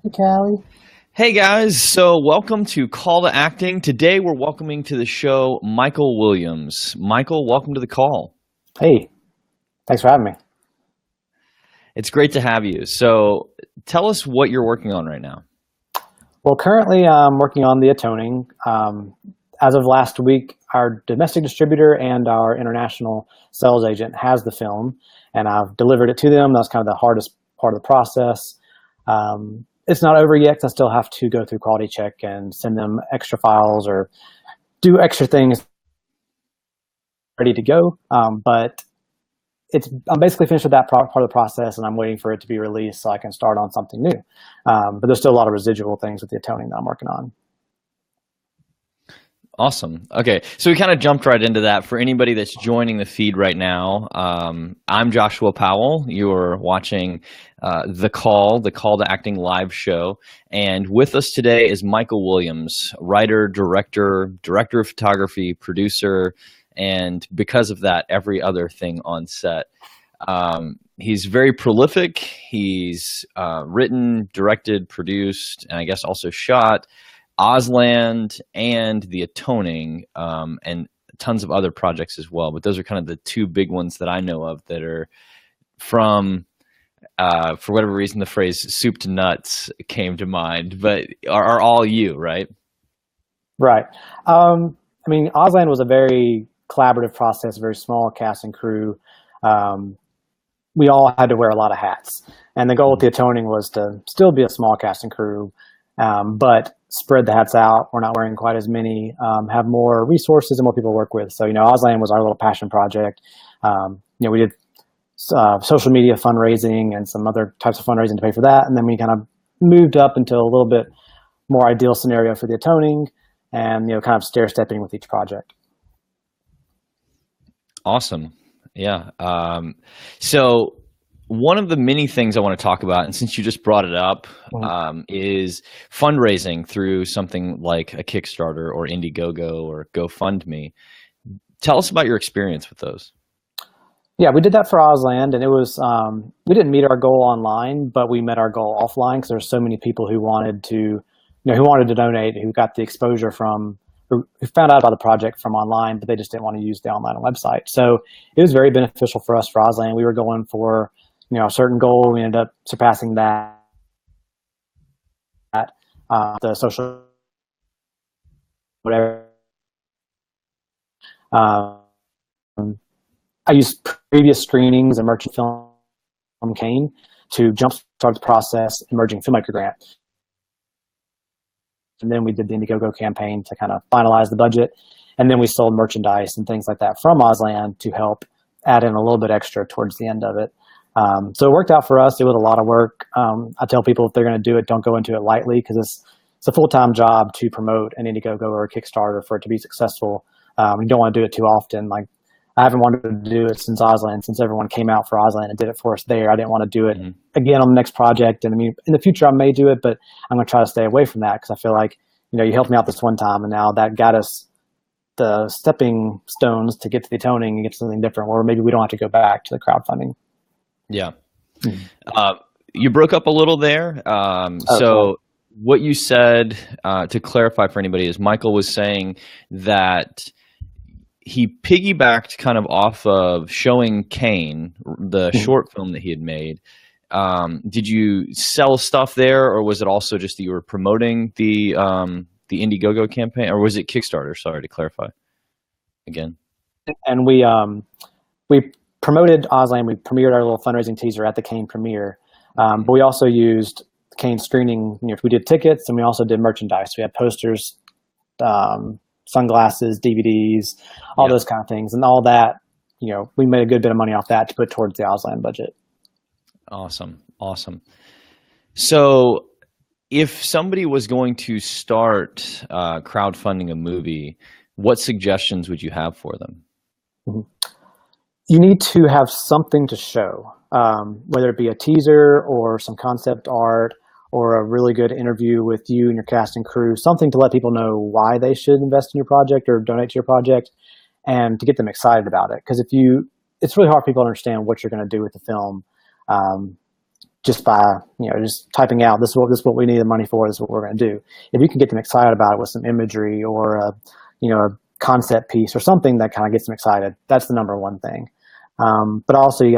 Hey, Callie. Hey guys, so welcome to Call to Acting. Today we're welcoming to the show Michael Williams. Michael, welcome to the call. Hey, thanks for having me. It's great to have you. So tell us what you're working on right now. Well, currently I'm working on the Atoning. As of last week, our domestic distributor and our international sales agent has the film, and I've delivered it to them. That's kind of the hardest part of the process. It's not over yet 'cause I still have to go through quality check and send them extra files or do extra things ready to go. But I'm basically finished with that part of the process, and I'm waiting for it to be released so I can start on something new. But there's still a lot of residual things with the atoning that I'm working on. Awesome. Okay, so we kind of jumped right into that. For anybody that's joining the feed right now, I'm Joshua Powell. You're watching the Call to Acting live show. And with us today is Michael Williams, writer, director of photography, producer, and because of that, every other thing on set. He's very prolific. He's written, directed, produced, and I guess also shot Ozland and The Atoning, and tons of other projects as well. But those are kind of the two big ones that I know of that are from, for whatever reason, the phrase soup to nuts came to mind, but are all you, right? Right. I mean, Ozland was a very collaborative process, very small cast and crew. Um, we all had to wear a lot of hats. And the goal with the atoning was to still be a small cast and crew, but spread the hats out. We're not wearing quite as many, have more resources and more people to work with. So, Ozland was our little passion project. We did social media fundraising and some other types of fundraising to pay for that. And then we kind of moved up into a little bit more ideal scenario for the atoning and, kind of stair-stepping with each project. Awesome. Yeah. So one of the many things I want to talk about, and since you just brought it up, is fundraising through something like a Kickstarter or Indiegogo or GoFundMe. Tell us about your experience with those. Yeah, we did that for Ozland, and it was we didn't meet our goal online, but we met our goal offline because there's so many people who wanted to, who wanted to donate, who got the exposure from, who found out about the project from online, but they just didn't want to use the online website. So it was very beneficial for us for Ozland. We were going for, a certain goal. We ended up surpassing that. The social whatever. Um, I used previous screenings and merchant film from Kane to jumpstart the process, emerging filmmaker grant. And then we did the Indiegogo campaign to kind of finalize the budget. And then we sold merchandise and things like that from Ozland to help add in a little bit extra towards the end of it. So it worked out for us. It was a lot of work. I tell people if they're going to do it, don't go into it lightly because it's a full-time job to promote an Indiegogo or a Kickstarter for it to be successful. You don't want to do it too often. Like I haven't wanted to do it since Ozland, since everyone came out for Ozland and did it for us there. I didn't want to do it again on the next project. And I mean, in the future, I may do it, but I'm going to try to stay away from that because I feel like, you helped me out this one time, and now that got us the stepping stones to get to the atoning and get to something different, where maybe we don't have to go back to the crowdfunding. Yeah. You broke up a little there. So what you said, to clarify for anybody, is Michael was saying that he piggybacked kind of off of showing Kane, the short film that he had made. Did you sell stuff there, or was it also just that you were promoting the Indiegogo campaign, or was it Kickstarter? Sorry to clarify again. And we promoted Ozland. We premiered our little fundraising teaser at the Kane premiere, but we also used Kane screening. We did tickets, and we also did merchandise. We had posters, sunglasses, DVDs, all those kind of things, and all that. We made a good bit of money off that to put towards the Ozland budget. Awesome. So if somebody was going to start crowdfunding a movie, what suggestions would you have for them? You need to have something to show, whether it be a teaser or some concept art or a really good interview with you and your cast and crew, something to let people know why they should invest in your project or donate to your project and to get them excited about it. Because it's really hard for people to understand what you're going to do with the film. just by, just typing out, this is what we need the money for, this is what we're going to do. If you can get them excited about it with some imagery or a concept piece or something that kind of gets them excited, that's the number one thing. But also you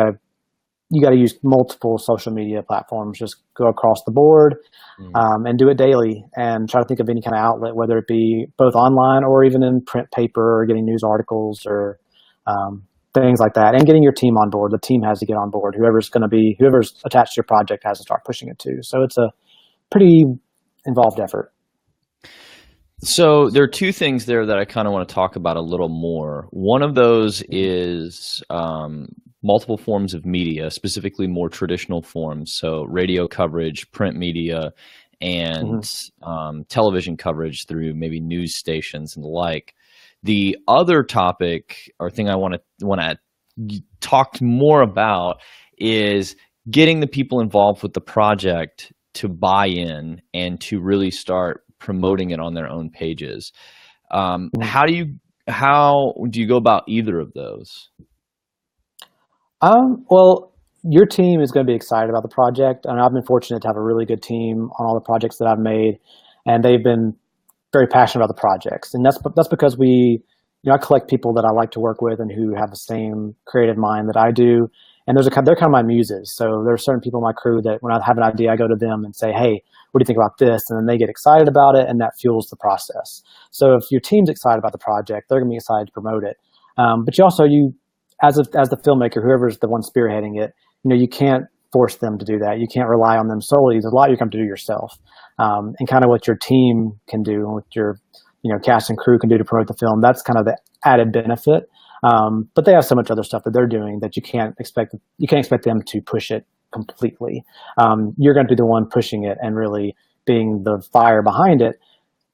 got to use multiple social media platforms. Just go across the board, and do it daily, and try to think of any kind of outlet, whether it be both online or even in print paper, or getting news articles, or things like that, and getting your team on board. The team has to get on board. Whoever's attached to your project has to start pushing it too. So it's a pretty involved effort. So there are two things there that I kind of want to talk about a little more. One of those is multiple forms of media, specifically more traditional forms. So radio coverage, print media, and television coverage through maybe news stations and the like. The other topic or thing I want to talk more about is getting the people involved with the project to buy in and to really start promoting it on their own pages. How do you go about either of those? Well, your team is going to be excited about the project, and I've been fortunate to have a really good team on all the projects that I've made, and they've been very passionate about the projects. And that's because I collect people that I like to work with and who have the same creative mind that I do. And they're kind of my muses. So there are certain people in my crew that when I have an idea, I go to them and say, hey, what do you think about this? And then they get excited about it, and that fuels the process. So if your team's excited about the project, they're going to be excited to promote it. But as the filmmaker, whoever's the one spearheading it, you can't force them to do that. You can't rely on them solely. There's a lot you come to do yourself. And kind of what your team can do, and what your cast and crew can do to promote the film, that's kind of the added benefit. But they have so much other stuff that they're doing that you can't expect them to push it completely. You're going to be the one pushing it and really being the fire behind it.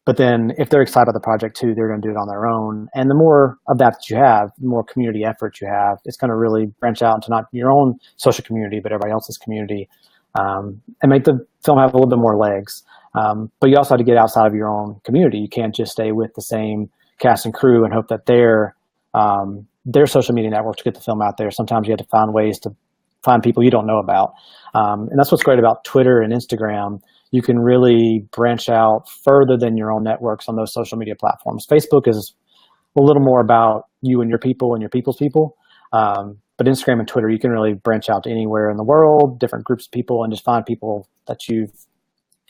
But then if they're excited about the project too, they're going to do it on their own. And the more of that you have, the more community effort you have, it's going to really branch out into not your own social community, but everybody else's community, and make the film have a little bit more legs. But you also have to get outside of your own community. You can't just stay with the same cast and crew and hope that their social media networks get the film out there. Sometimes you have to find ways to find people you don't know about. And that's what's great about Twitter and Instagram. You can really branch out further than your own networks on those social media platforms. Facebook is a little more about you and your people and your people's people. But Instagram and Twitter, you can really branch out to anywhere in the world, different groups of people, and just find people that you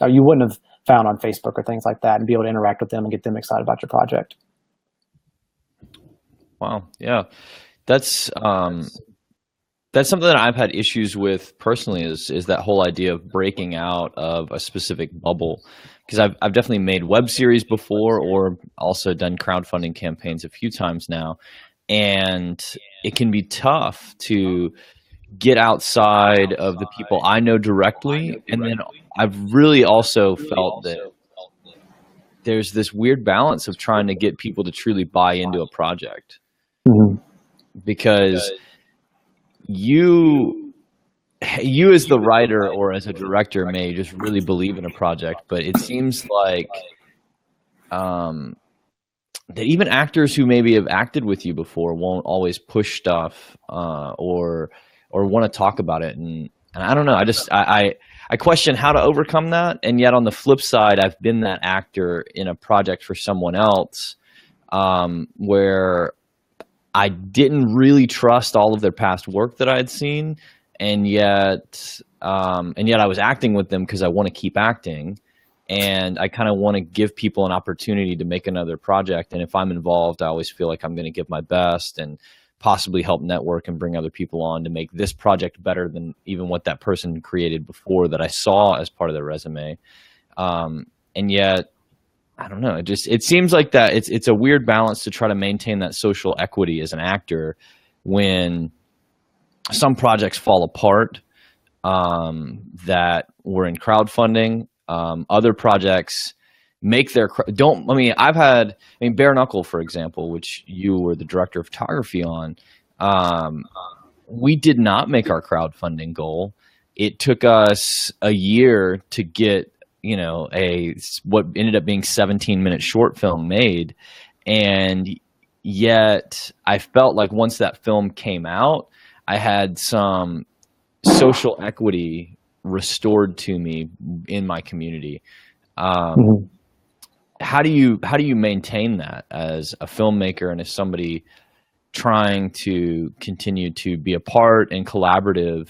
wouldn't have found on Facebook or things like that, and be able to interact with them and get them excited about your project. Wow. Yeah. That's something that I've had issues with personally is that whole idea of breaking out of a specific bubble. Because I've definitely made web series before, or also done crowdfunding campaigns a few times now. And it can be tough to get outside of the people I know directly. And then I've really also felt that there's this weird balance of trying to get people to truly buy into a project. Because you as the writer or as a director may just really believe in a project, but it seems like that even actors who maybe have acted with you before won't always push stuff or want to talk about it. And I don't know. I question how to overcome that. And yet on the flip side, I've been that actor in a project for someone else where I didn't really trust all of their past work that I had seen, and yet I was acting with them because I want to keep acting, and I kind of want to give people an opportunity to make another project. And if I'm involved, I always feel like I'm going to give my best and possibly help network and bring other people on to make this project better than even what that person created before that I saw as part of their resume. And yet, I don't know. It seems like that it's a weird balance to try to maintain that social equity as an actor when some projects fall apart that were in crowdfunding. Other projects make their bare knuckle, for example, which you were the director of photography on. We did not make our crowdfunding goal. It took us a year to get what ended up being 17-minute short film made. And yet I felt like once that film came out, I had some social equity restored to me in my community. Mhm. How do you maintain that as a filmmaker and as somebody trying to continue to be a part and collaborative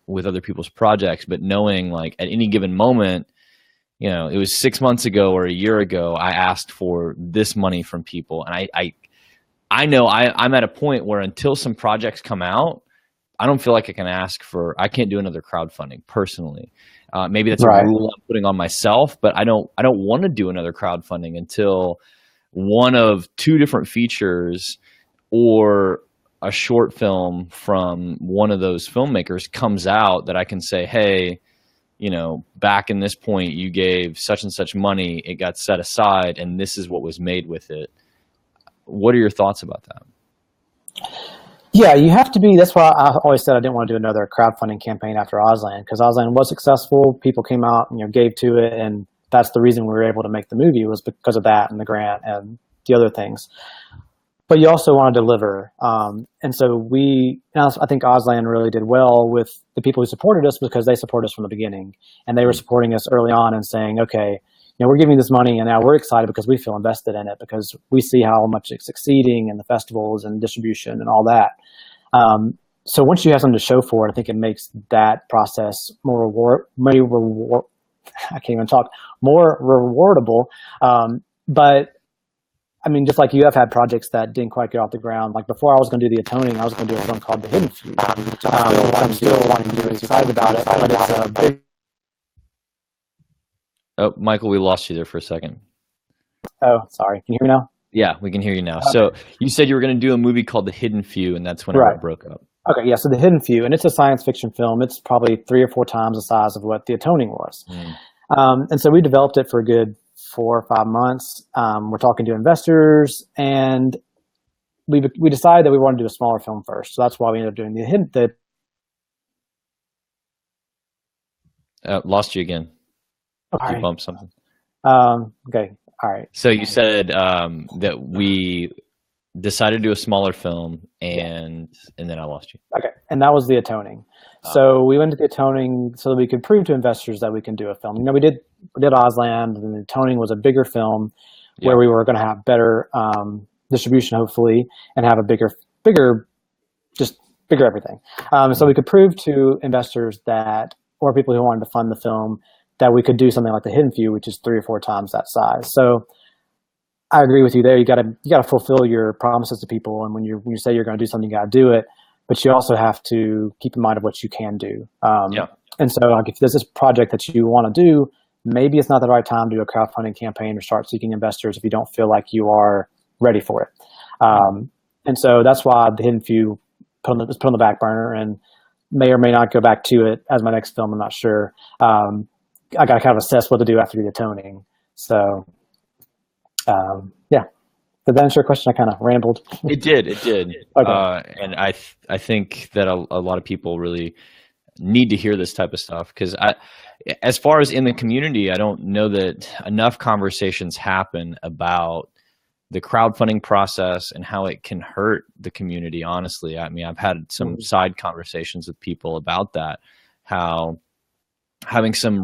with other people's projects, but knowing like at any given moment, you know, it was 6 months ago or a year ago, I asked for this money from people. And I know I'm at a point where until some projects come out, I don't feel like I can't do another crowdfunding personally. Maybe that's a Right. rule I'm putting on myself, but I don't want to do another crowdfunding until one of two different features or a short film from one of those filmmakers comes out that I can say, hey, you know, back in this point, you gave such and such money, it got set aside, and this is what was made with it. What are your thoughts about that? Yeah, you have to be. That's why I always said I didn't want to do another crowdfunding campaign after Auslan, because Auslan was successful. People came out and gave to it, and that's the reason we were able to make the movie, was because of that and the grant and the other things. But you also want to deliver, and so I think Auslan really did well with the people who supported us, because they supported us from the beginning, and they were supporting us early on and saying, okay, we're giving you this money, and now we're excited because we feel invested in it, because we see how much it's succeeding and the festivals and distribution and all that. So once you have something to show for it, I think it makes that process more I can't even talk, more rewardable. But I mean, just like you have had projects that didn't quite get off the ground. Like before I was going to do the Atoning, I was going to do a film called The Hidden Few. I'm still wanting to do it, excited about it, but it's a big. Oh, Michael, we lost you there for a second. Oh, sorry. Can you hear me now? Yeah, we can hear you now. Okay. So you said you were going to do a movie called The Hidden Few, and that's when it broke up. Okay, yeah, so The Hidden Few, and it's a science fiction film. It's probably 3 or 4 times the size of what The Atoning was. And so we developed it for a good 4 or 5 months. We're talking to investors, and we decided that we wanted to do a smaller film first. So that's why we ended up doing The Hidden. Lost you again. Okay. You bumped something. Okay. All right. So you said that we decided to do a smaller film, and then I lost you. Okay, and that was The Atoning. So we went to The Atoning so that we could prove to investors that we can do a film. We did Auslan, and The Atoning was a bigger film where we were going to have better distribution, hopefully, and have a bigger everything. So we could prove to investors that, or people who wanted to fund the film, that we could do something like The Hidden Few, which is 3 or 4 times that size. So I agree with you there. You got to fulfill your promises to people, and when you say you're going to do something, you got to do it. But you also have to keep in mind of what you can do. And so, like, if there's this project that you want to do, maybe it's not the right time to do a crowdfunding campaign or start seeking investors if you don't feel like you are ready for it. And so that's why The Hidden Few was put on the back burner, and may or may not go back to it as my next film. I'm not sure. I got to kind of assess what to do after The Atoning. So, yeah. Did that answer your question? I kind of rambled. It did. Okay. And I think that a lot of people really need to hear this type of stuff, because as far as in the community, I don't know that enough conversations happen about the crowdfunding process and how it can hurt the community. Honestly, I mean, I've had some side conversations with people about that, how having some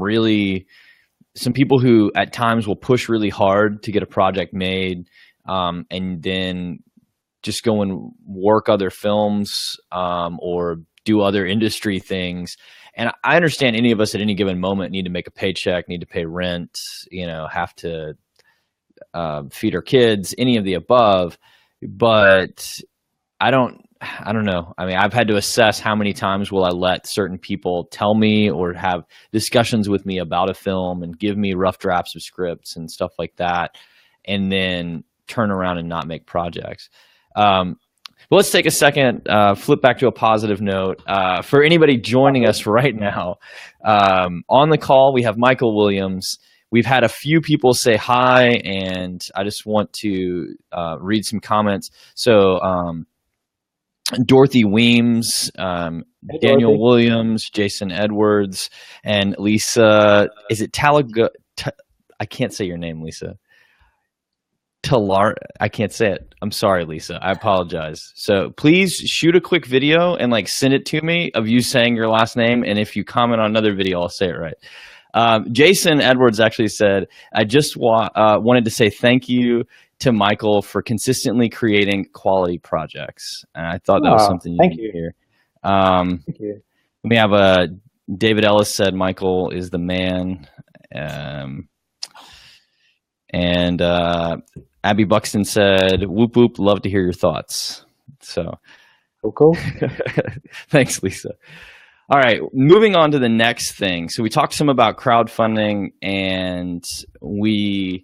people who at times will push really hard to get a project made, and then just go and work other films, or do other industry things. And I understand any of us at any given moment need to make a paycheck, need to pay rent, have to feed our kids, any of the above. But I don't know. I mean, I've had to assess how many times will I let certain people tell me or have discussions with me about a film and give me rough drafts of scripts and stuff like that, and then turn around and not make projects. But let's take a second, flip back to a positive note. For anybody joining us right now, on the call, we have Michael Williams. We've had a few people say hi, and I just want to read some comments. So Dorothy Weems, Daniel Williams, Jason Edwards, and Lisa, is it I can't say your name, Lisa. I can't say it. I'm sorry, Lisa. I apologize. So please shoot a quick video and like send it to me of you saying your last name. And if you comment on another video, I'll say it right. Jason Edwards actually said, I just wanted to say thank you to Michael for consistently creating quality projects. And I thought that was something you need to hear. Thank you. We have David Ellis said Michael is the man. And Abby Buxton said, whoop, whoop, love to hear your thoughts. So cool. Thanks, Lisa. All right, moving on to the next thing. So we talked some about crowdfunding, and we've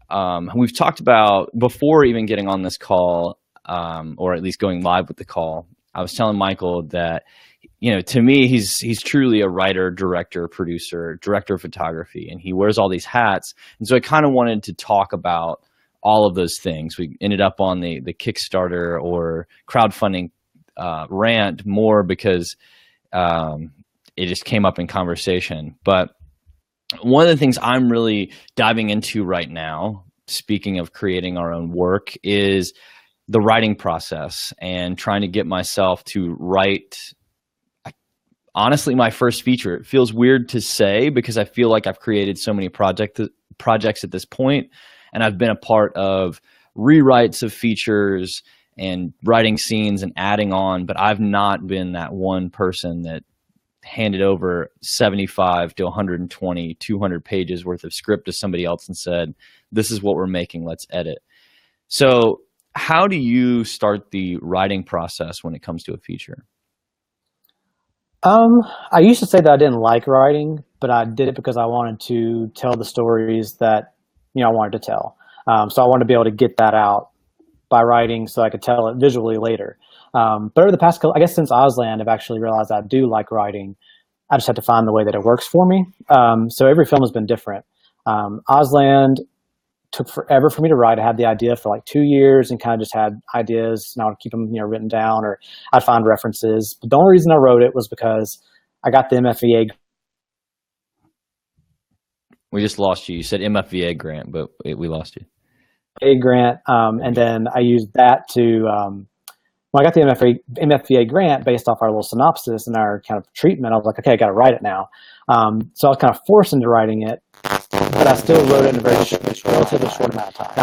talked about, before even getting on this call, or at least going live with the call, I was telling Michael that, you know, to me, he's truly a writer, director, producer, director of photography, and he wears all these hats. And so I kind of wanted to talk about all of those things. We ended up on the Kickstarter or crowdfunding rant more because it just came up in conversation. But one of the things I'm really diving into right now, speaking of creating our own work, is the writing process and trying to get myself to write, honestly, my first feature. It feels weird to say because I feel like I've created so many projects at this point, and I've been a part of rewrites of features and writing scenes and adding on, but I've not been that one person that handed over 75 to 120, 200 pages worth of script to somebody else and said, this is what we're making, let's edit. So how do you start the writing process when it comes to a feature? I used to say that I didn't like writing, but I did it because I wanted to tell the stories that, you know, I wanted to tell. So I wanted to be able to get that out by writing so I could tell it visually later. But over the past couple, I guess since Ausland, I've actually realized I do like writing. I just have to find the way that it works for me. So every film has been different. Ausland took forever for me to write. I had the idea for like 2 years and kind of just had ideas, and I would keep them, you know, written down, or I'd find references. But the only reason I wrote it was because I got the MFVA. We just lost you. You said MFVA grant, but we lost you. Grant, and then I used that to, when I got the MFVA grant based off our little synopsis and our kind of treatment, I was like, okay, I got to write it now. So I was kind of forced into writing it, but I still wrote it in a relatively short amount of time.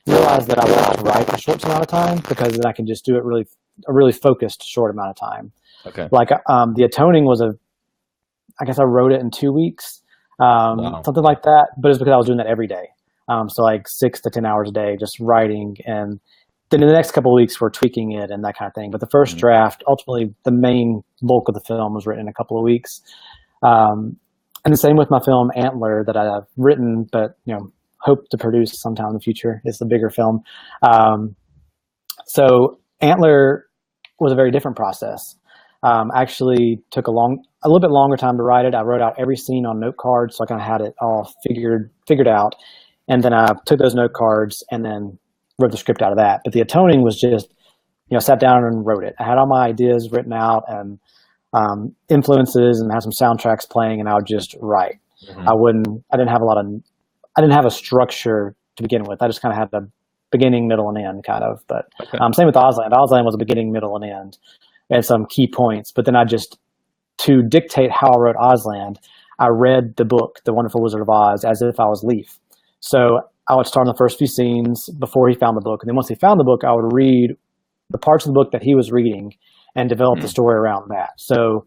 I realized that I wanted to write a short amount of time because then I can just do it a really focused short amount of time. Okay. Like the Atoning was I guess I wrote it in 2 weeks, Wow. something like that, but it's because I was doing that every day. So like 6 to 10 hours a day, just writing. And then in the next couple of weeks, we're tweaking it and that kind of thing. But the first draft, ultimately the main bulk of the film was written in a couple of weeks. And the same with my film Antler that I've written, but, you know, hope to produce sometime in the future. It's the bigger film. So Antler was a very different process. Actually took a little bit longer time to write it. I wrote out every scene on note cards, so I kind of had it all figured out. And then I took those note cards and then wrote the script out of that. But the Atoning was just, you know, sat down and wrote it. I had all my ideas written out and influences, and had some soundtracks playing, and I would just write. Mm-hmm. I didn't have a structure to begin with. I just kind of had a beginning, middle, and end kind of. But Okay. Same with Ausland. Ausland was a beginning, middle, and end, and some key points. But then to dictate how I wrote Ausland, I read the book, The Wonderful Wizard of Oz, as if I was Leaf. So I would start on the first few scenes before he found the book. And then once he found the book, I would read the parts of the book that he was reading and develop the story around that. So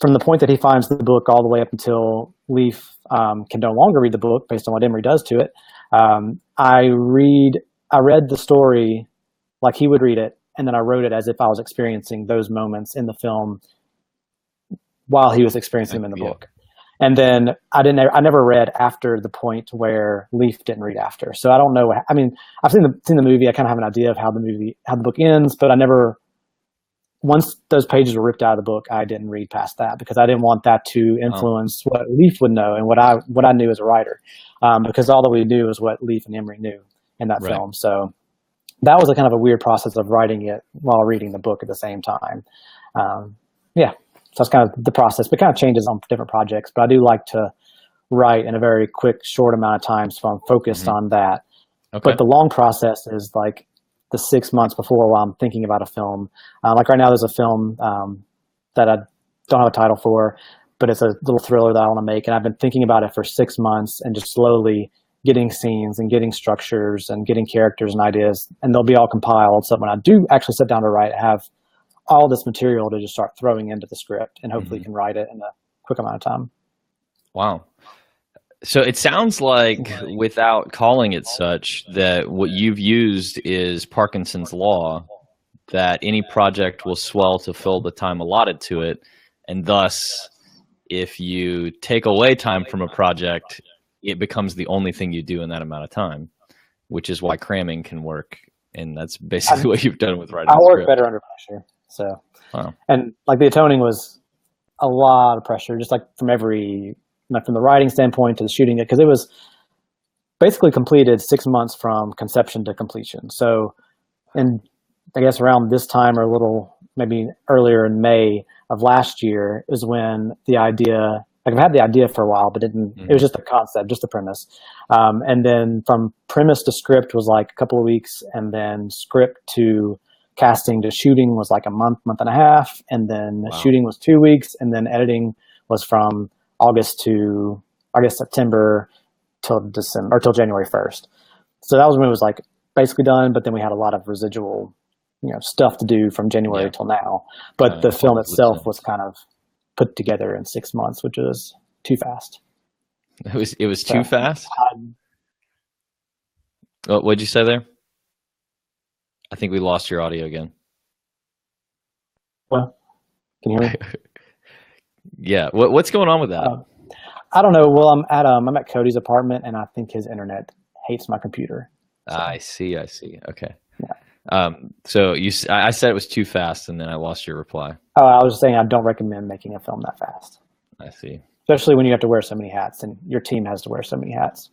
from the point that he finds the book all the way up until Leaf can no longer read the book based on what Emery does to it, I read the story like he would read it, and then I wrote it as if I was experiencing those moments in the film while he was experiencing them in the book. And then I never read after the point where Leaf didn't read after. So I don't know. I mean, I've seen the movie. I kind of have an idea of how the book ends, but I never, once those pages were ripped out of the book, I didn't read past that because I didn't want that to influence what Leaf would know and what I knew as a writer, because all that we knew is what Leaf and Emery knew in that film. So that was a kind of a weird process of writing it while reading the book at the same time. So that's kind of the process, but it kind of changes on different projects. But I do like to write in a very quick, short amount of time, so I'm focused on that. Okay. But the long process is like the 6 months before while I'm thinking about a film. Like right now, there's a film that I don't have a title for, but it's a little thriller that I want to make. And I've been thinking about it for 6 months and just slowly getting scenes and getting structures and getting characters and ideas. And they'll be all compiled. So when I do actually sit down to write, I have all this material to just start throwing into the script and hopefully can write it in a quick amount of time. Wow. So it sounds like, without calling it such, that what you've used is Parkinson's law, that any project will swell to fill the time allotted to it. And thus, if you take away time from a project, it becomes the only thing you do in that amount of time, which is why cramming can work. And that's basically what you've done with writing. I work better under pressure. So, wow. And like the Atoning was a lot of pressure, just like from the writing standpoint to the shooting it, because it was basically completed 6 months from conception to completion. So, and I guess around this time or a little maybe earlier in May of last year is when the idea, like I've had the idea for a while, but it was just a concept, just a premise. And then from premise to script was like a couple of weeks, and then script to casting to shooting was like a month and a half, and then shooting was 2 weeks, and then editing was from August to, I guess, September till December or till January 1st. So that was when it was like basically done, but then we had a lot of residual, stuff to do from January till now. But the film itself was kind of put together in 6 months, which was too fast. It was too fast? What'd you say there? I think we lost your audio again. Well, can you hear me? Yeah. What's going on with that? I don't know. Well, I'm at Cody's apartment, and I think his internet hates my computer. So. I see. Okay. Yeah. So I said it was too fast, and then I lost your reply. Oh, I was just saying I don't recommend making a film that fast. I see. Especially when you have to wear so many hats, and your team has to wear so many hats.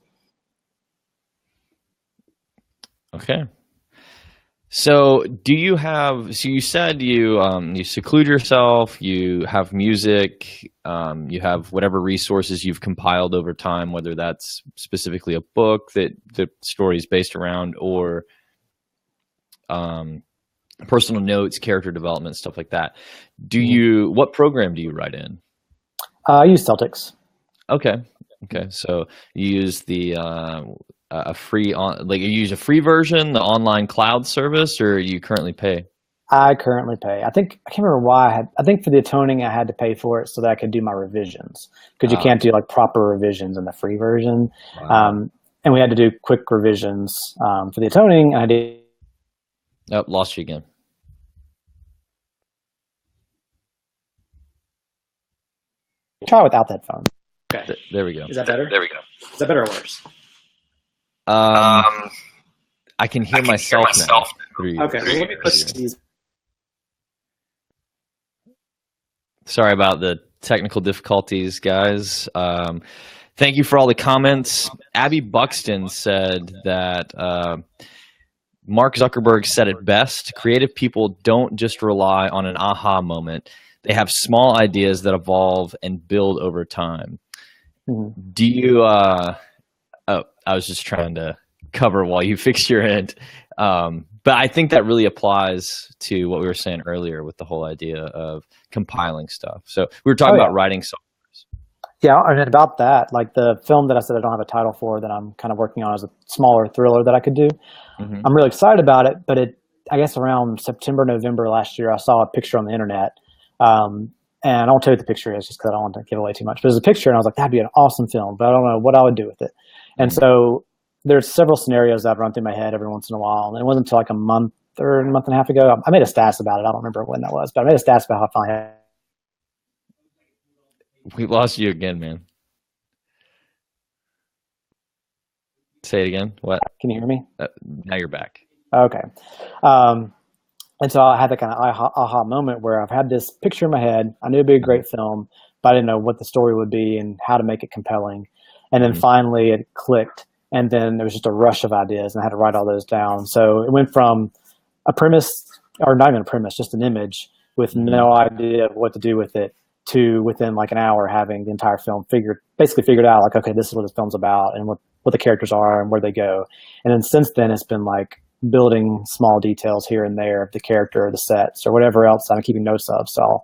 Okay. So you said you seclude yourself, you have music, you have whatever resources you've compiled over time, whether that's specifically a book that the story is based around, or personal notes, character development, stuff like that. What program do you write in? I use Celtics. Okay. So you use you use a free version, the online cloud service, or you currently pay? I currently pay. I can't remember why I think for the Atoning I had to pay for it so that I could do my revisions, because you can't do like proper revisions in the free version. Wow. And we had to do quick revisions for the Atoning. And I did. Oh, lost you again. Try without that phone. Okay. There we go. Is that better? There we go. Is that better or worse? I can hear myself now. Okay, well, let me push these. Sorry about the technical difficulties, guys. Thank you for all the comments. Abby Buxton said that Mark Zuckerberg said it best: creative people don't just rely on an aha moment. They have small ideas that evolve and build over time. Mm-hmm. Do you I was just trying to cover while you fix your end. But I think that really applies to what we were saying earlier with the whole idea of compiling stuff. So we were talking about writing softwares. Yeah, and about that, like the film that I said I don't have a title for that I'm kind of working on as a smaller thriller that I could do. Mm-hmm. I'm really excited about it, but I guess around September, November last year, I saw a picture on the internet. And I won't tell you what the picture is just because I don't want to give away too much. But there's a picture, and I was like, that'd be an awesome film, but I don't know what I would do with it. And so there's several scenarios that run through my head every once in a while. And it wasn't until like a month and a half ago. I made a stats about it. I don't remember when that was, but I made a stats about how I finally had. We lost you again, man. Say it again. What? Can you hear me? Now you're back. Okay. And so I had that kind of aha moment where I've had this picture in my head. I knew it'd be a great film, but I didn't know what the story would be and how to make it compelling. And then finally it clicked. And then there was just a rush of ideas, and I had to write all those down. So it went from a premise, or not even a premise, just an image with no idea of what to do with it, to within like an hour having the entire film basically figured out, like, okay, this is what this film's about and what the characters are and where they go. And then since then, it's been like building small details here and there of the character or the sets or whatever else I'm keeping notes of. So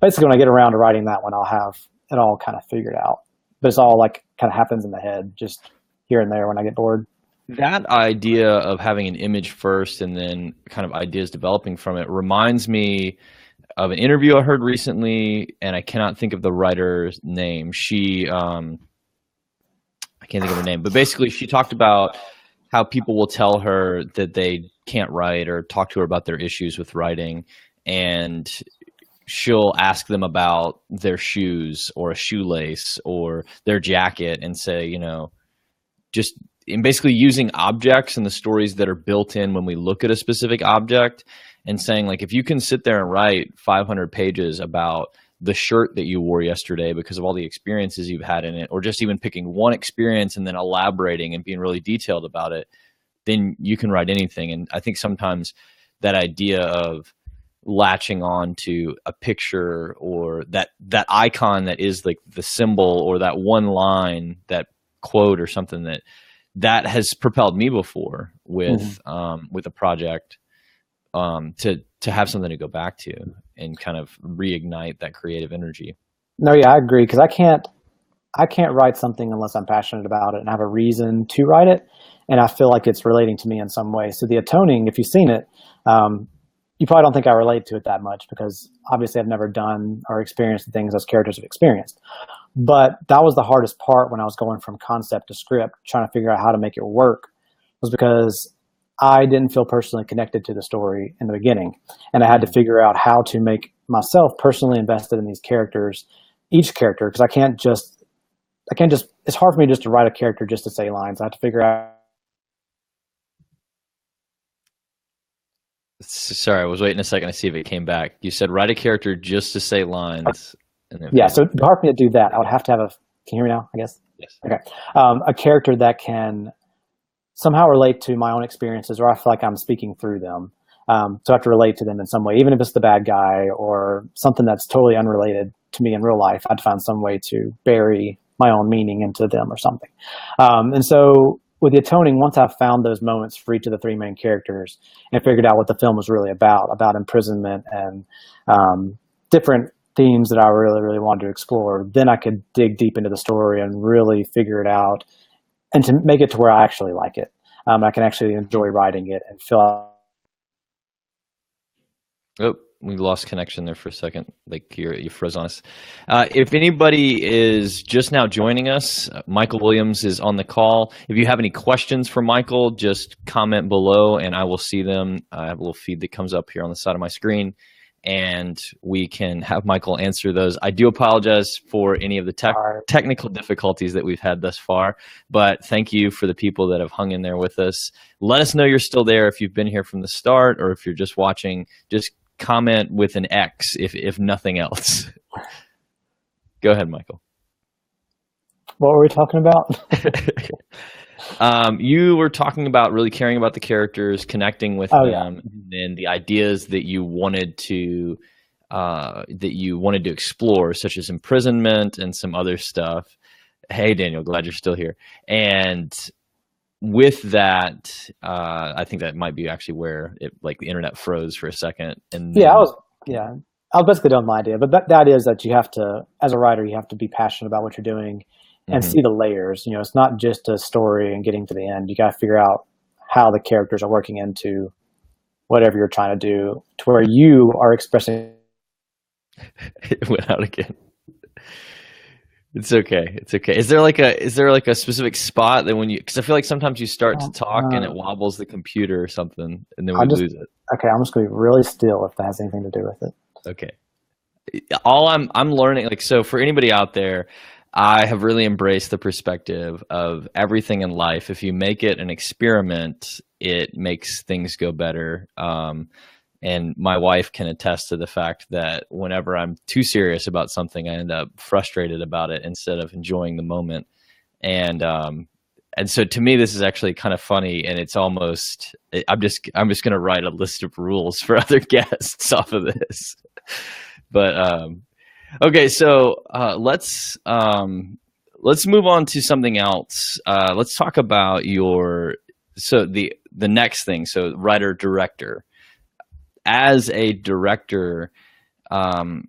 basically, when I get around to writing that one, I'll have it all kind of figured out. But it's all like kind of happens in the head, just here and there when I get bored. That idea of having an image first and then kind of ideas developing from it reminds me of an interview I heard recently, and I cannot think of the writer's name. She, I can't think of her name, but basically she talked about how people will tell her that they can't write or talk to her about their issues with writing, and she'll ask them about their shoes or a shoelace or their jacket and say, you know, just in basically using objects and the stories that are built in when we look at a specific object, and saying, like, if you can sit there and write 500 pages about the shirt that you wore yesterday because of all the experiences you've had in it, or just even picking one experience and then elaborating and being really detailed about it, then you can write anything. And I think sometimes that idea of latching on to a picture or that icon that is like the symbol or that one line, that quote or something, that has propelled me before with a project, to have something to go back to and kind of reignite that creative energy. No, yeah, I agree, because I can't write something unless I'm passionate about it and have a reason to write it, and I feel like it's relating to me in some way. So the Atoning, if you've seen it, you probably don't think I relate to it that much because obviously I've never done or experienced the things those characters have experienced. But that was the hardest part when I was going from concept to script, trying to figure out how to make it work, was because I didn't feel personally connected to the story in the beginning. And I had to figure out how to make myself personally invested in these characters, each character, because I can't just, it's hard for me just to write a character just to say lines. I have to figure out. Sorry, I was waiting a second to see if it came back. You said write a character just to say lines. Yeah, so it's hard for me to do that. I would have to have can you hear me now, I guess? Yes. Okay. A character that can somehow relate to my own experiences, or I feel like I'm speaking through them. So I have to relate to them in some way, even if it's the bad guy or something that's totally unrelated to me in real life. I'd find some way to bury my own meaning into them or something. And so with the Atoning, once I found those moments for each of the three main characters and figured out what the film was really about imprisonment and different themes that I really, really wanted to explore, then I could dig deep into the story and really figure it out and to make it to where I actually like it. I can actually enjoy writing it and feel. Oh, we lost connection there for a second. Like you froze on us. If anybody is just now joining us, Michael Williams is on the call. If you have any questions for Michael, just comment below and I will see them. I have a little feed that comes up here on the side of my screen, and we can have Michael answer those. I do apologize for any of the technical difficulties that we've had thus far, but thank you for the people that have hung in there with us. Let us know you're still there if you've been here from the start, or if you're just watching, just comment with an X if nothing else. Go ahead, Michael. What were we talking about? You were talking about really caring about the characters, connecting with them, and the ideas that you wanted to explore, such as imprisonment and some other stuff. Hey, Daniel, glad you're still here. And with that, I think that might be actually where the internet froze for a second. And then, I was basically done my idea, but that is that you have to, as a writer, you have to be passionate about what you're doing and see the layers. You know, it's not just a story and getting to the end. You got to figure out how the characters are working into whatever you're trying to do, to where you are expressing. It went out again. It's okay. It's okay. Is there like a specific spot that when you, because I feel like sometimes you start to talk and it wobbles the computer or something, and then we lose it. Okay, I'm just going to be really still if that has anything to do with it. Okay. All I'm learning, so for anybody out there, I have really embraced the perspective of everything in life. If you make it an experiment, it makes things go better. And my wife can attest to the fact that whenever I'm too serious about something, I end up frustrated about it instead of enjoying the moment. And so to me, this is actually kind of funny, and it's almost, I'm just going to write a list of rules for other guests off of this. But Okay, so let's move on to something else. Let's talk about the next thing. So writer director. As a director, um,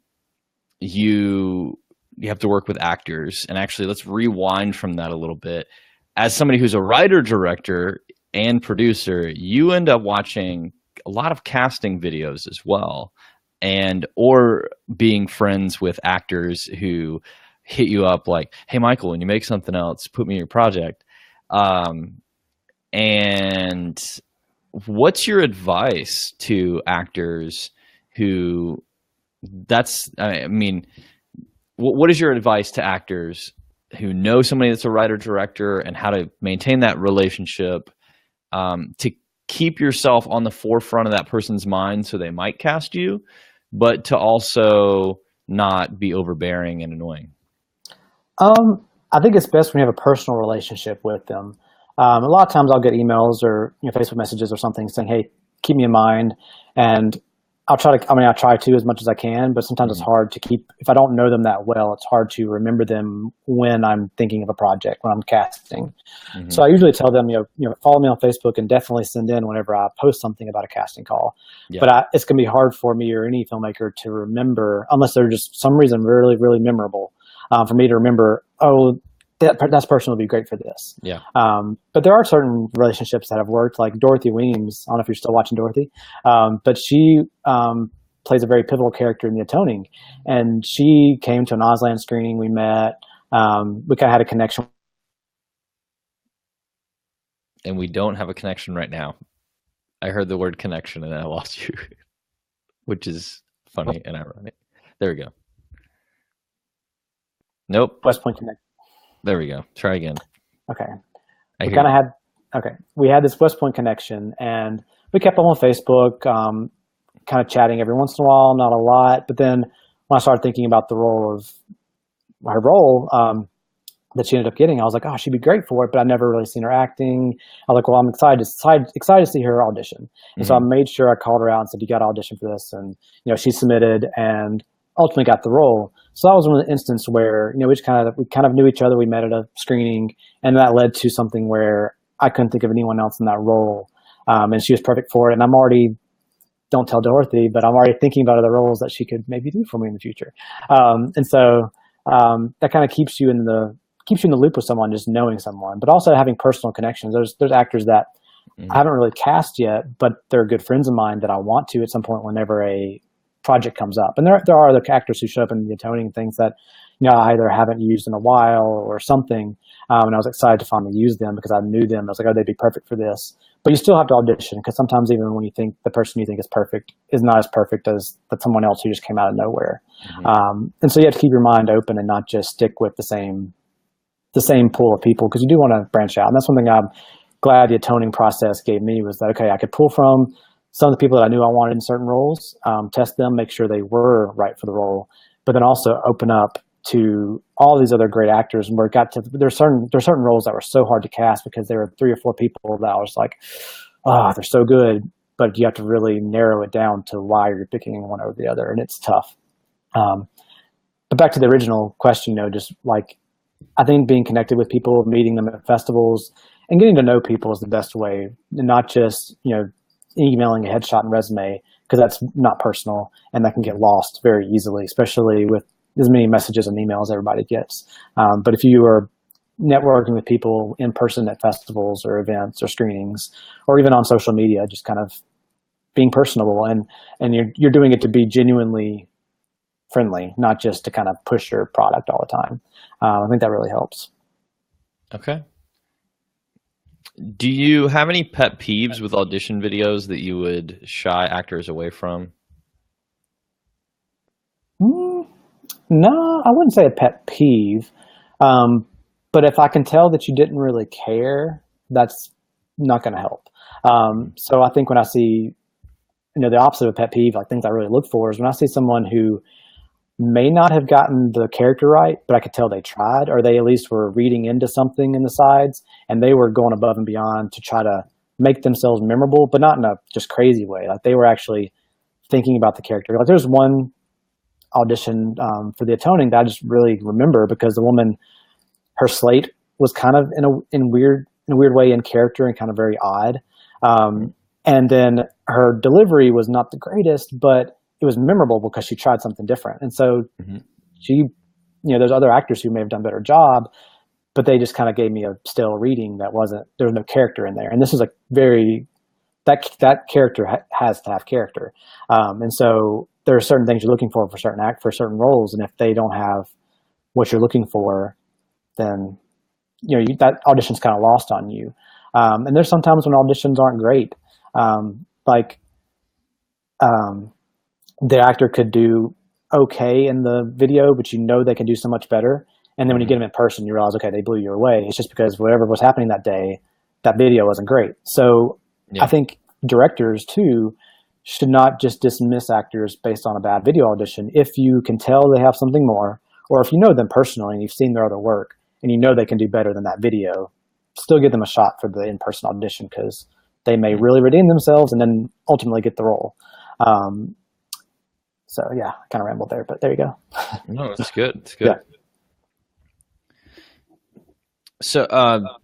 you have to work with actors, and actually, let's rewind from that a little bit. As somebody who's a writer director and producer, you end up watching a lot of casting videos as well, and or being friends with actors who hit you up like, hey Michael, when you make something else, put me in your project. And what's your advice to actors who I mean, what is your advice to actors who know somebody that's a writer director, and how to maintain that relationship, to keep yourself on the forefront of that person's mind so they might cast you, but to also not be overbearing and annoying? I think it's best when you have a personal relationship with them. A lot of times I'll get emails or Facebook messages or something saying, "Hey, keep me in mind," and I'll try to. I mean, I try to as much as I can, but sometimes it's hard to keep. If I don't know them that well, it's hard to remember them when I'm thinking of a project, when I'm casting. So I usually tell them, follow me on Facebook and definitely send in whenever I post something about a casting call. Yeah. But it's going to be hard for me or any filmmaker to remember unless they're just some reason really, really memorable. For me to remember, oh, that person would be great for this. Yeah. But there are certain relationships that have worked, like Dorothy Weems. I don't know if you're still watching Dorothy, but she plays a very pivotal character in The Atoning, and she came to an Auslan screening. We met. We kind of had a connection. And we don't have a connection right now. I heard the word connection and I lost you, which is funny and ironic. There we go. Nope. West Point Connect. There we go. Try again. Okay. We had this West Point connection, and we kept on Facebook, kind of chatting every once in a while, not a lot. But then when I started thinking about her role that she ended up getting, I was like, oh, she'd be great for it, but I've never really seen her acting. I was like, well, I'm excited to see her audition. And so I made sure I called her out and said, you got to audition for this. And, she submitted and ultimately got the role. So that was one instance where, we kind of knew each other. We met at a screening, and that led to something where I couldn't think of anyone else in that role. And she was perfect for it. And don't tell Dorothy, but I'm already thinking about other roles that she could maybe do for me in the future. And so that kind of keeps you in the loop with someone, just knowing someone, but also having personal connections. There's actors that I haven't really cast yet, but they're good friends of mine that I want to at some point whenever a project comes up. And there are other actors who show up in The Atoning, things that I either haven't used in a while or something, and I was excited to finally use them because I knew them. I was like, oh, they'd be perfect for this. But you still have to audition, because sometimes even when you think the person you think is perfect is not as perfect as someone else who just came out of nowhere. And so you have to keep your mind open and not just stick with the same pool of people, because you do want to branch out. And that's one thing I'm glad the Atoning process gave me, was that, okay, I could pull from some of the people that I knew I wanted in certain roles, test them, make sure they were right for the role, but then also open up to all these other great actors. And where it got to, there's certain roles that were so hard to cast because there were 3 or 4 people that I was like, oh, they're so good, but you have to really narrow it down to why you're picking one over the other, and it's tough. But back to the original question, just like, I think being connected with people, meeting them at festivals, and getting to know people is the best way, and not just, emailing a headshot and resume, because that's not personal and that can get lost very easily, especially with as many messages and emails everybody gets. But if you are networking with people in person at festivals or events or screenings, or even on social media, just kind of being personable, and you're doing it to be genuinely friendly, not just to kind of push your product all the time. I think that really helps. Okay. Do you have any pet peeves with audition videos that you would shy actors away from? No, I wouldn't say a pet peeve. But if I can tell that you didn't really care, that's not going to help. So I think when I see, the opposite of a pet peeve, like things I really look for, is when I see someone who may not have gotten the character right, but I could tell they tried, or they at least were reading into something in the sides, and they were going above and beyond to try to make themselves memorable, but not in a just crazy way. Like they were actually thinking about the character. Like there's one audition for the Atoning that I just really remember because the woman, her slate was kind of in a weird way in character and kind of very odd. And then her delivery was not the greatest, but it was memorable because she tried something different. And so she, there's other actors who may have done a better job, but they just kind of gave me a stale reading there was no character in there. And this is that character has to have character. And so there are certain things you're looking for certain roles. And if they don't have what you're looking for, then, that audition's kind of lost on you. And there's sometimes when auditions aren't great. The actor could do okay in the video, but they can do so much better. And then when you get them in person, you realize, okay, they blew you away. It's just because whatever was happening that day, that video wasn't great. So I think directors too should not just dismiss actors based on a bad video audition. If you can tell they have something more, or if you know them personally and you've seen their other work and they can do better than that video, still give them a shot for the in-person audition because they may really redeem themselves and then ultimately get the role. So yeah, I kind of rambled there, but there you go. No, it's good. It's good. Yeah. So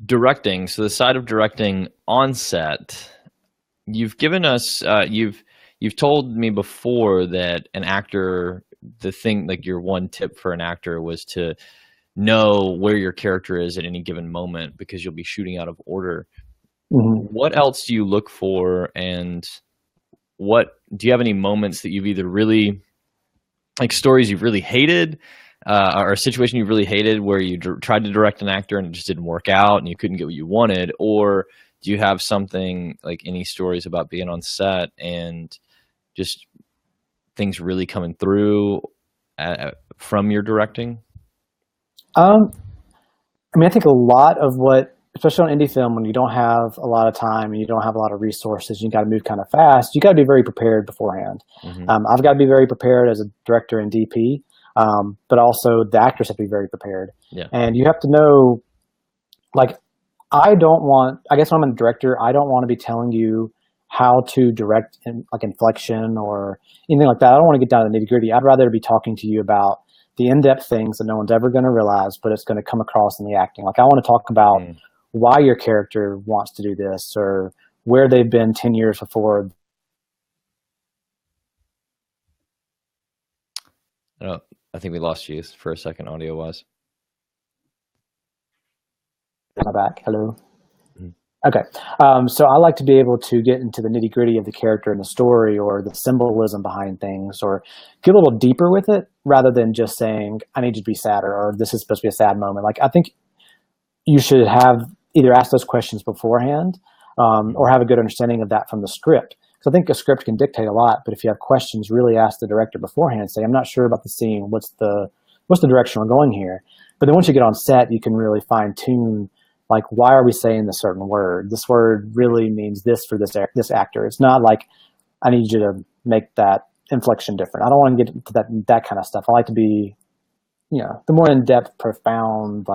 directing, so the side of directing on set, you've given us, you've told me before that an actor, the thing, like your one tip for an actor was to know where your character is at any given moment because you'll be shooting out of order. What else do you look for, and do you have any moments that you've either really, like stories you've really hated, or a situation you really hated where you tried to direct an actor and it just didn't work out and you couldn't get what you wanted? Or do you have something like any stories about being on set and just things really coming through from your directing? I think a lot of especially on indie film, when you don't have a lot of time and you don't have a lot of resources, you got to move kind of fast. You got to be very prepared beforehand. I've got to be very prepared as a director and DP, but also the actors have to be very prepared. Yeah. And you have to know, I guess when I'm a director, I don't want to be telling you how to direct inflection or anything like that. I don't want to get down to the nitty gritty. I'd rather be talking to you about the in-depth things that no one's ever going to realize, but it's going to come across in the acting. I want to talk about why your character wants to do this or where they've been 10 years before. I think we lost you for a second, audio-wise. Am I back? Hello? Okay. So I like to be able to get into the nitty-gritty of the character and the story or the symbolism behind things or get a little deeper with it rather than just saying, I need you to be sadder or this is supposed to be a sad moment. I think you should have either ask those questions beforehand or have a good understanding of that from the script. Because I think a script can dictate a lot, but if you have questions, really ask the director beforehand. Say, I'm not sure about the scene. What's the direction we're going here? But then once you get on set, you can really fine tune, why are we saying this certain word? This word really means this for this actor. It's not like I need you to make that inflection different. I don't want to get into that kind of stuff. I like to be, the more in-depth, profound,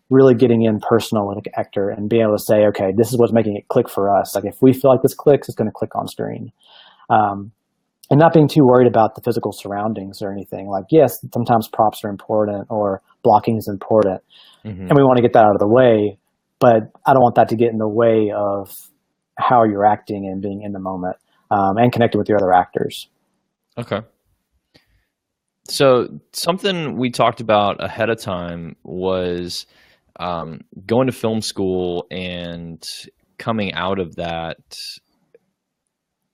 really getting in personal with an actor and being able to say, okay, this is what's making it click for us. If we feel like this clicks, it's going to click on screen. And not being too worried about the physical surroundings or anything. Yes, sometimes props are important or blocking is important. And we want to get that out of the way, but I don't want that to get in the way of how you're acting and being in the moment and connected with your other actors. Okay. So something we talked about ahead of time was going to film school and coming out of that.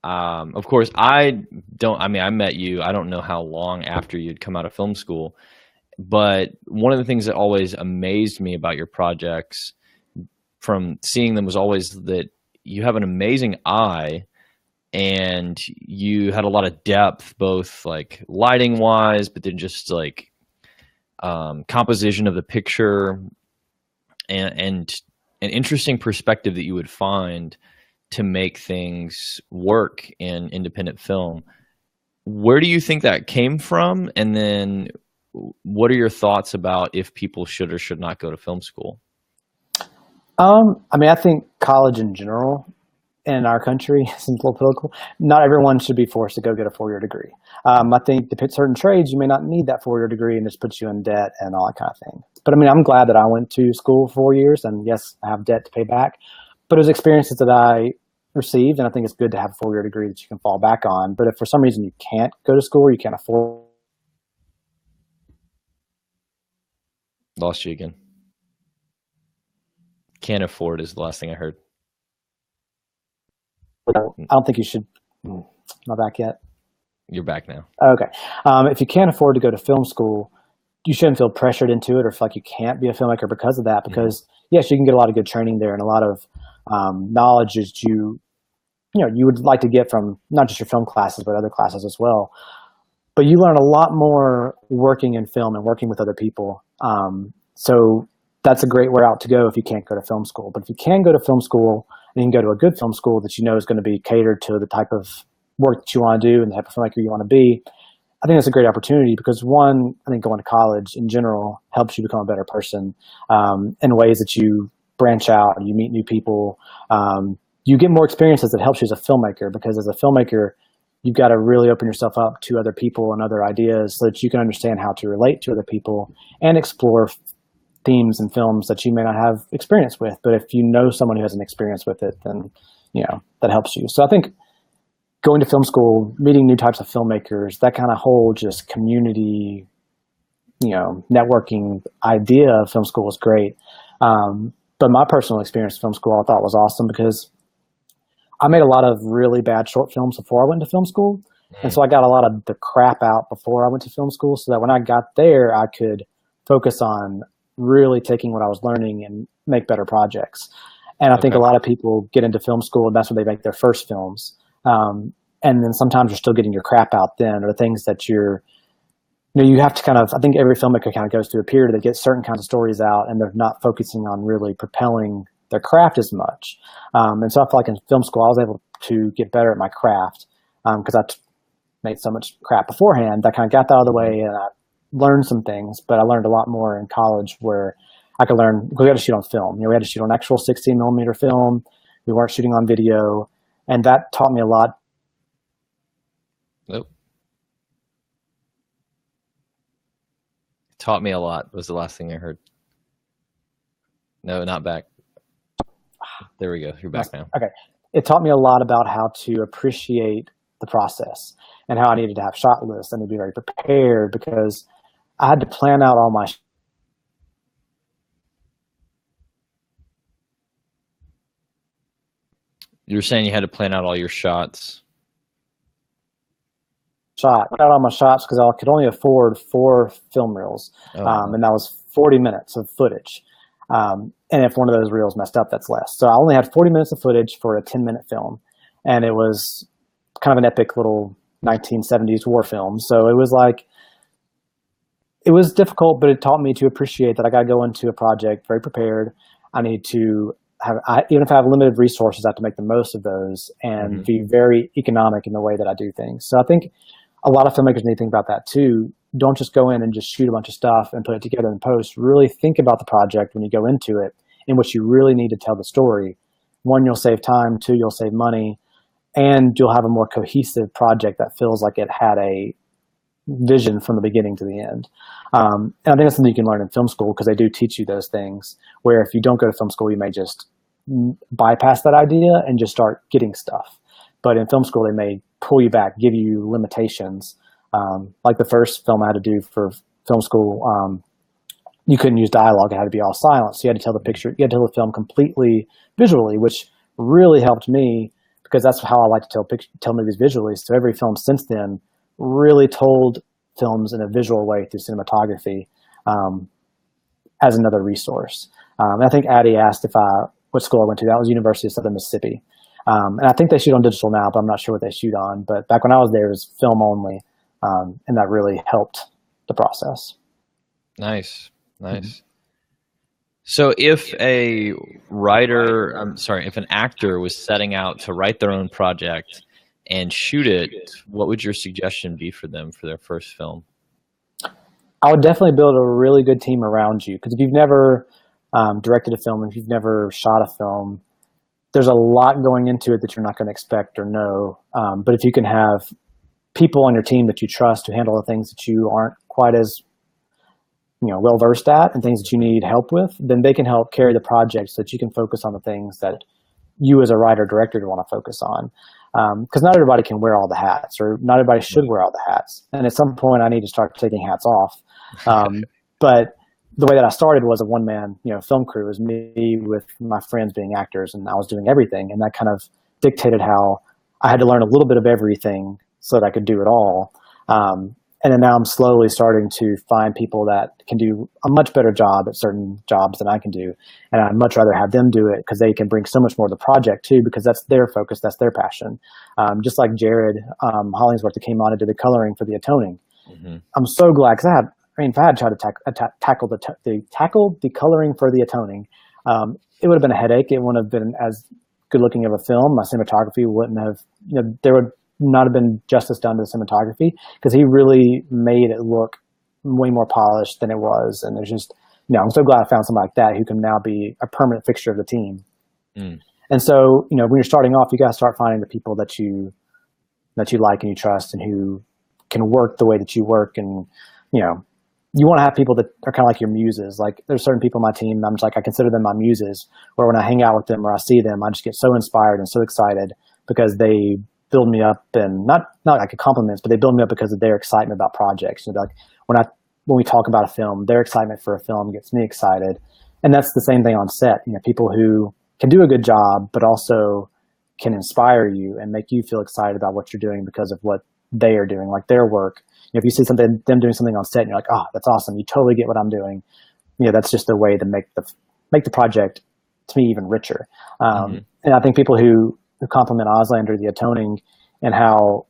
Of course, I met you. I don't know how long after you'd come out of film school, but one of the things that always amazed me about your projects from seeing them was always that you have an amazing eye and you had a lot of depth, both lighting wise, but then just composition of the picture and an interesting perspective that you would find to make things work in independent film. Where do you think that came from? And then what are your thoughts about if people should or should not go to film school? I think college in general in our country, since a little political, not everyone should be forced to go get a 4-year degree. I think to pick certain trades, you may not need that 4-year degree and just puts you in debt and all that kind of thing. But I mean, I'm glad that I went to school for 4 years, and yes, I have debt to pay back, but it was experiences that I received, and I think it's good to have a 4-year degree that you can fall back on. But if for some reason you can't go to school or you can't afford. Lost you again. Can't afford is the last thing I heard. I don't think you should. Not back yet. You're back now. Okay. If you can't afford to go to film school, you shouldn't feel pressured into it or feel like you can't be a filmmaker because of that. Because yes, you can get a lot of good training there and a lot of knowledge that you would like to get from not just your film classes but other classes as well. But you learn a lot more working in film and working with other people. So that's a great route to go if you can't go to film school. But if you can go to film school and you can go to a good film school that you know is going to be catered to the type of work that you want to do and the type of filmmaker you want to be, I think that's a great opportunity because one, I think going to college in general helps you become a better person in ways that you branch out, you meet new people, you get more experiences that helps you as a filmmaker because as a filmmaker, you've got to really open yourself up to other people and other ideas so that you can understand how to relate to other people and explore themes and films that you may not have experience with. But if you know someone who has an experience with it, then, that helps you. So I think going to film school, meeting new types of filmmakers, that kind of whole just community, networking idea of film school was great. But my personal experience with film school I thought was awesome because I made a lot of really bad short films before I went to film school. And so I got a lot of the crap out before I went to film school so that when I got there, I could focus on really taking what I was learning and make better projects. And I think a lot of people get into film school and that's when they make their first films. And then sometimes you're still getting your crap out then, or the things that you have to I think every filmmaker kind of goes through a period that gets certain kinds of stories out and they're not focusing on really propelling their craft as much. And so I feel like in film school, I was able to get better at my craft because I made so much crap beforehand. I kind of got that out of the way and I learned some things, but I learned a lot more in college where I could learn. We had to shoot on film. We had to shoot on actual 16 millimeter film. We weren't shooting on video. And that taught me a lot. Nope. Taught me a lot was the last thing I heard. No, not back. There we go. You're back now. Okay. It taught me a lot about how to appreciate the process and how I needed to have shot lists and to be very prepared because I had to plan out all my You were saying you had to plan out all your shots. Out all my shots because I could only afford 4 film reels. And that was 40 minutes of footage. And if one of those reels messed up, that's less. So I only had 40 minutes of footage for a 10-minute film. And it was kind of an epic little 1970s war film. So it was difficult, but it taught me to appreciate that I got to go into a project very prepared. I need to even if I have limited resources, I have to make the most of those and be very economic in the way that I do things. So I think a lot of filmmakers need to think about that too. Don't just go in and just shoot a bunch of stuff and put it together in post. Really think about the project when you go into it in which you really need to tell the story. 1, you'll save time. 2, you'll save money. And you'll have a more cohesive project that feels like it had a vision from the beginning to the end. And I think that's something you can learn in film school because they do teach you those things where if you don't go to film school, you may just bypass that idea and just start getting stuff. But in film school, they may pull you back, give you limitations. Like the first film I had to do for film school, you couldn't use dialogue. It had to be all silent. So you had to tell the picture, you had to tell the film completely visually, which really helped me because that's how I like to tell movies visually. So every film since then really told films in a visual way through cinematography as another resource. And I think Addie asked what school I went to. That was University of Southern Mississippi. And I think they shoot on digital now, but I'm not sure what they shoot on. But back when I was there, it was film only. And that really helped the process. Nice. So if if an actor was setting out to write their own project and shoot it, what would your suggestion be for them for their first film? I would definitely build a really good team around you. Because if you've never directed a film, if you've never shot a film, there's a lot going into it that you're not going to expect or know. But if you can have people on your team that you trust to handle the things that you aren't quite as well versed at and things that you need help with, then they can help carry the project so that you can focus on the things that you as a writer director want to focus on. Because not everybody can wear all the hats, or not everybody should wear all the hats. And at some point I need to start taking hats off. But the way that I started was a one-man, film crew. It was me with my friends being actors, and I was doing everything. And that kind of dictated how I had to learn a little bit of everything so that I could do it all. And then now I'm slowly starting to find people that can do a much better job at certain jobs than I can do. And I'd much rather have them do it because they can bring so much more to the project too, because that's their focus, that's their passion. Just like Jared Hollingsworth, that came on and did the coloring for the Atoning. Mm-hmm. I'm so glad, because if I had tried to tackle the coloring for the Atoning, it would have been a headache. It wouldn't have been as good looking of a film. My cinematography wouldn't have, there would not have been justice done to the cinematography, because he really made it look way more polished than it was. And there's just, I'm so glad I found somebody like that who can now be a permanent fixture of the team. Mm. And so, when you're starting off, you got to start finding the people that you like and you trust, and who can work the way that you work. And, you want to have people that are kind of like your muses. Like, there's certain people on my team, I'm just like, I consider them my muses, where when I hang out with them or I see them, I just get so inspired and so excited, because they build me up, and not like a compliments, but they build me up because of their excitement about projects. Like when we talk about a film, their excitement for a film gets me excited. And that's the same thing on set. People who can do a good job, but also can inspire you and make you feel excited about what you're doing because of what they are doing, like their work. If you see them doing something on set and you're like, oh, that's awesome, you totally get what I'm doing. That's just a way to make the project, to me, even richer. Mm-hmm. And I think people who compliment Auslander, the Atoning, and how,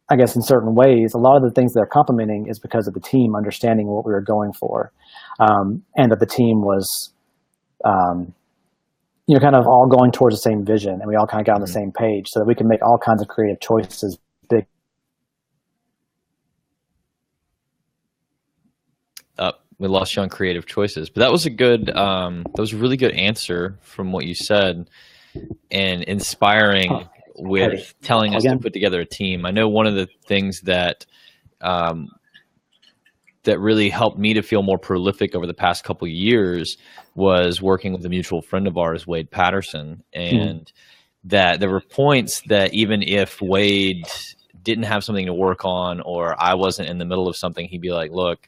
I guess in certain ways, a lot of the things they're complimenting is because of the team understanding what we were going for, and that the team was, kind of all going towards the same vision, and we all kind of got on the same page, so that we can make all kinds of creative choices. We lost you on creative choices, but that was a really good answer from what you said, and inspiring with telling us to put together a team. I know one of the things that that really helped me to feel more prolific over the past couple of years was working with a mutual friend of ours, Wade Patterson, and that there were points that even if Wade didn't have something to work on, or I wasn't in the middle of something, he'd be like, look,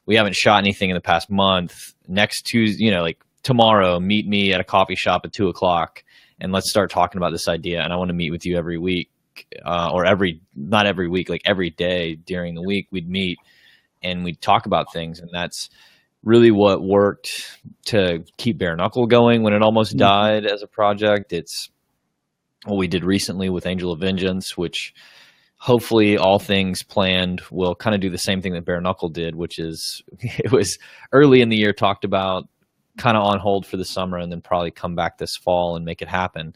we haven't shot anything in the past month. Next Tuesday, like tomorrow, meet me at a coffee shop at 2:00 and let's start talking about this idea. And I want to meet with you every week, or not every week, like every day during the week we'd meet and we'd talk about things. And that's really what worked to keep Bare Knuckle going when it almost died as a project. It's what we did recently with Angel of Vengeance, which hopefully all things planned will kind of do the same thing that Bare Knuckle did, which is it was early in the year talked about, kind of on hold for the summer, and then probably come back this fall and make it happen.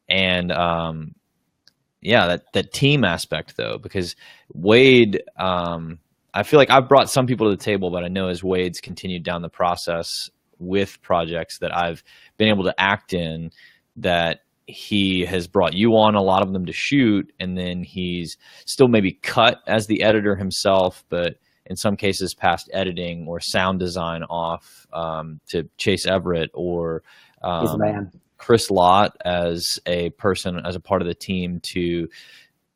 And that team aspect though, because Wade, I feel like I've brought some people to the table, but I know as Wade's continued down the process with projects that I've been able to act in, that he has brought you on a lot of them to shoot, and then he's still maybe cut as the editor himself, but in some cases passed editing or sound design off to Chase Everett or he's a man. Chris Lott as a person, as a part of the team, to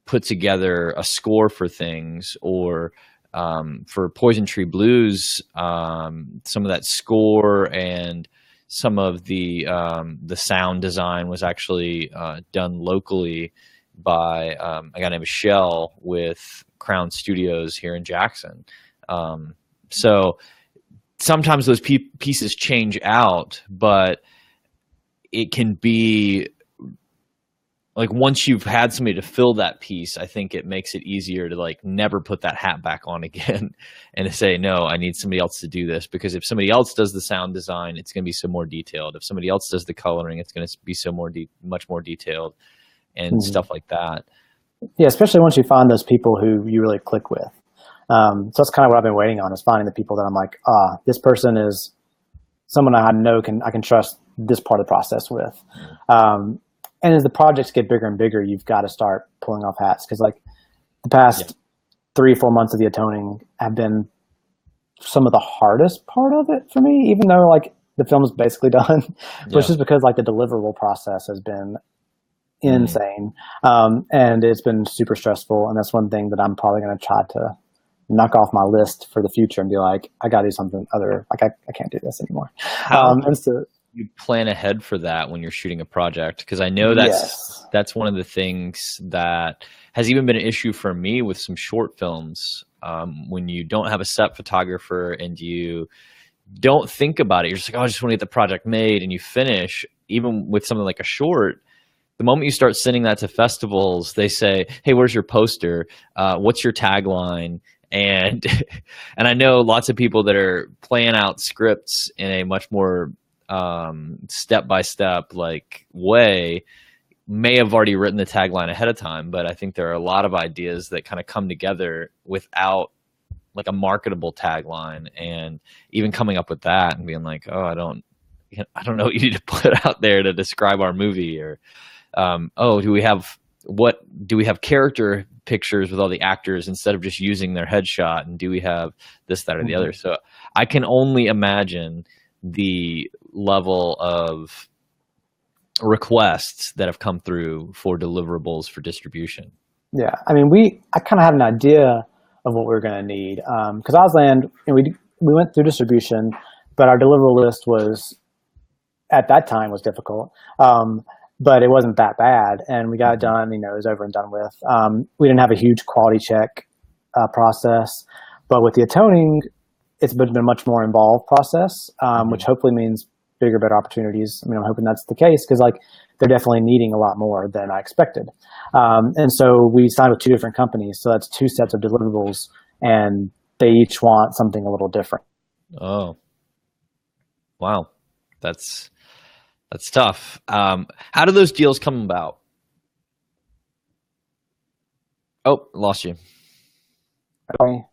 put together a score for things, or for Poison Tree Blues, some of that score and some of the sound design was actually done locally by a guy named Michelle with Crown Studios here in Jackson. So sometimes those pieces change out, but it can be like, once you've had somebody to fill that piece, I think it makes it easier to like never put that hat back on again and to say, no, I need somebody else to do this, because if somebody else does the sound design, it's going to be so more detailed. If somebody else does the coloring, it's going to be so much more detailed and stuff like that. Yeah, especially once you find those people who you really click with. So that's kind of what I've been waiting on, is finding the people that I'm like, this person is someone I know I can trust this part of the process with. And as the projects get bigger and bigger, you've got to start pulling off hats, because like the past 3 or 4 months of the Atoning have been some of the hardest part of it for me, even though like the film's basically done, which is because like the deliverable process has been insane. And it's been super stressful. And that's one thing that I'm probably going to try to knock off my list for the future and be like, I got to do something other. Like I can't do this anymore. And so you plan ahead for that when you're shooting a project? Because I know that's one of the things that has even been an issue for me with some short films. When you don't have a set photographer and you don't think about it, you're just like, oh, I just want to get the project made, and you finish. Even with something like a short, the moment you start sending that to festivals, they say, hey, where's your poster? What's your tagline? And I know lots of people that are playing out scripts in a much more step-by-step like way may have already written the tagline ahead of time, but I think there are a lot of ideas that kind of come together without like a marketable tagline, and even coming up with that and being like, oh, I don't know what you need to put out there to describe our movie, or do we have character pictures with all the actors instead of just using their headshot, and do we have this, that, or the other? So I can only imagine the level of requests that have come through for deliverables for distribution. Yeah, I mean, I kind of had an idea of what we were going to need, because Auslan, we went through distribution, but our deliverable list was at that time was difficult, but it wasn't that bad, and we got it done. It was over and done with. We didn't have a huge quality check process, but with the Atoning, it's been a much more involved process, which hopefully means bigger, better opportunities. I mean, I'm hoping that's the case, because like they're definitely needing a lot more than I expected. And so we signed with 2 different companies. So that's 2 sets of deliverables, and they each want something a little different. Oh, wow. That's tough. How do those deals come about? Oh, lost you. Okay.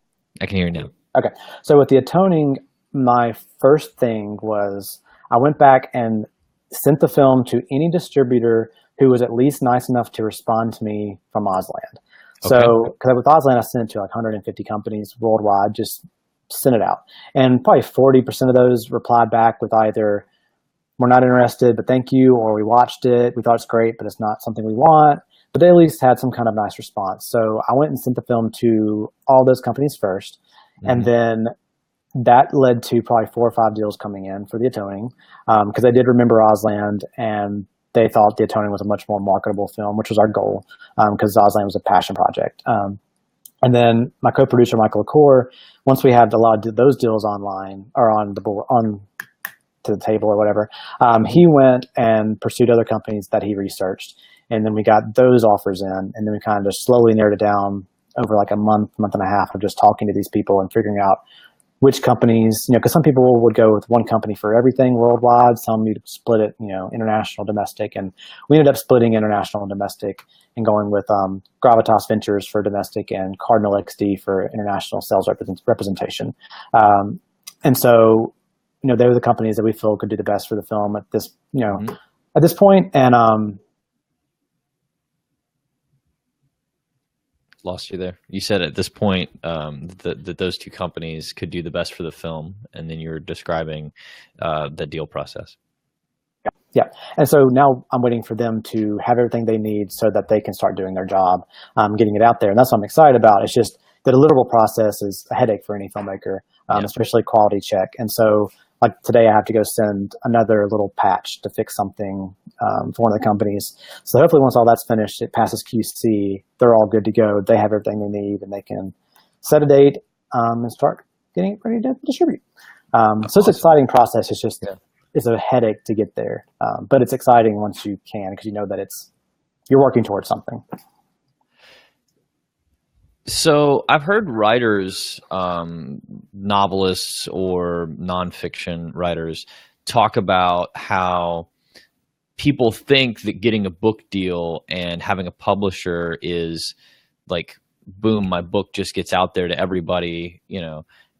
I can hear you now. Okay. So with the Atoning, my first thing was I went back and sent the film to any distributor who was at least nice enough to respond to me from Auslan. So, because with Auslan, I sent it to like 150 companies worldwide, just sent it out. And probably 40% of those replied back with either, we're not interested, but thank you, or we watched it, we thought it's great, but it's not something we want. But they at least had some kind of nice response. So I went and sent the film to all those companies first. And then that led to probably 4 or 5 deals coming in for the Atoning, because I did remember Auslan, and they thought the Atoning was a much more marketable film, which was our goal, because Auslan was a passion project. And then my co-producer, Michael LaCour, once we had a lot of those deals online or on the board, on to the table or whatever, he went and pursued other companies that he researched. And then we got those offers in, and then we kind of just slowly narrowed it down over like a month and a half of just talking to these people and figuring out which companies, because some people would go with one company for everything worldwide. Some you'd split it, international, domestic. And we ended up splitting international and domestic and going with Gravitas Ventures for domestic and Cardinal XD for international sales representation. And so, they were the companies that we feel could do the best for the film at this, at this point. And lost you there. You said at this point that those 2 companies could do the best for the film, and then you were describing the deal process. Yeah. And so now I'm waiting for them to have everything they need so that they can start doing their job, getting it out there. And that's what I'm excited about. It's just the deliverable process is a headache for any filmmaker, especially quality check. And so like today I have to go send another little patch to fix something for one of the companies. So hopefully once all that's finished, it passes QC, they're all good to go. They have everything they need, and they can set a date and start getting it ready to distribute. So it's an exciting process. It's just, it's a headache to get there. But it's exciting once you can, because you know that you're working towards something. So I've heard writers, novelists or nonfiction writers, talk about how people think that getting a book deal and having a publisher is like, boom, my book just gets out there to everybody,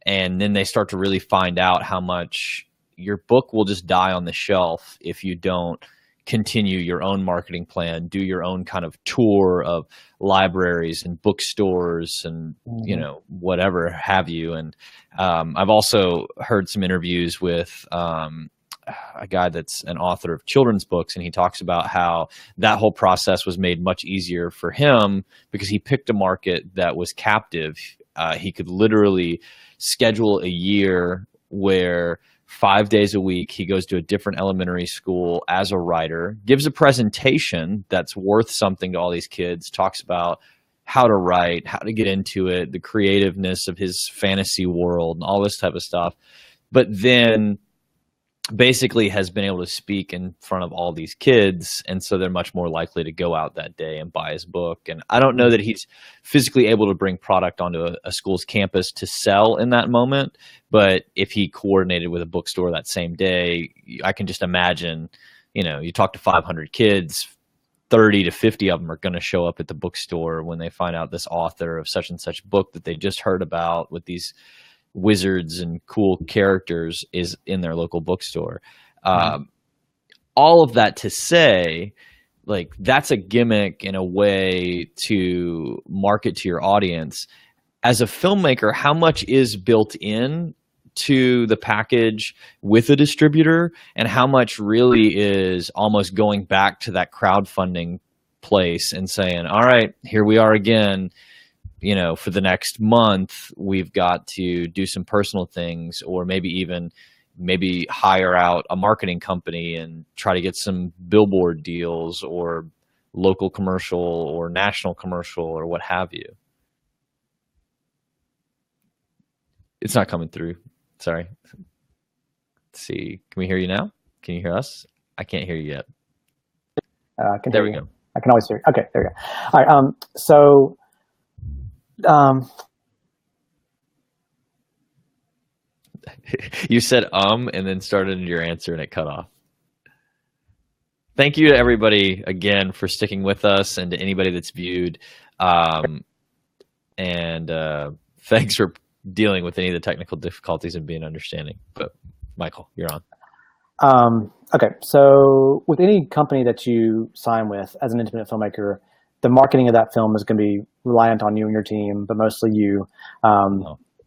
and then they start to really find out how much your book will just die on the shelf if you don't continue your own marketing plan, do your own kind of tour of libraries and bookstores and, you know, whatever have you. And I've also heard some interviews with a guy that's an author of children's books, and he talks about how that whole process was made much easier for him because he picked a market that was captive. He could literally schedule a year where 5 days a week he goes to a different elementary school as a writer, gives a presentation that's worth something to all these kids, talks about how to write, how to get into it, the creativeness of his fantasy world, and all this type of stuff. But then basically has been able to speak in front of all these kids, and so they're much more likely to go out that day and buy his book. And I don't know that he's physically able to bring product onto a school's campus to sell in that moment, but if he coordinated with a bookstore that same day, I can just imagine, you know, you talk to 500 kids, 30 to 50 of them are going to show up at the bookstore when they find out this author of such and such book that they just heard about with these wizards and cool characters is in their local bookstore. All of that to say, like, that's a gimmick in a way to market to your audience. As a filmmaker, how much is built in to the package with a distributor, and how much really is almost going back to that crowdfunding place and saying, all right, here we are again. You know, for the next month, we've got to do some personal things, or maybe hire out a marketing company and try to get some billboard deals or local commercial or national commercial or what have you. It's not coming through. Sorry. Let's see. Can we hear you now? Can you hear us? I can't hear you yet. There we go. I can always hear you. Okay, there we go. All right. So you said and then started your answer and it cut off. Thank you to everybody again for sticking with us, and to anybody that's viewed, and thanks for dealing with any of the technical difficulties and being understanding. But Michael, you're on. Okay, so with any company that you sign with as an independent filmmaker, the marketing of that film is going to be reliant on you and your team, but mostly you.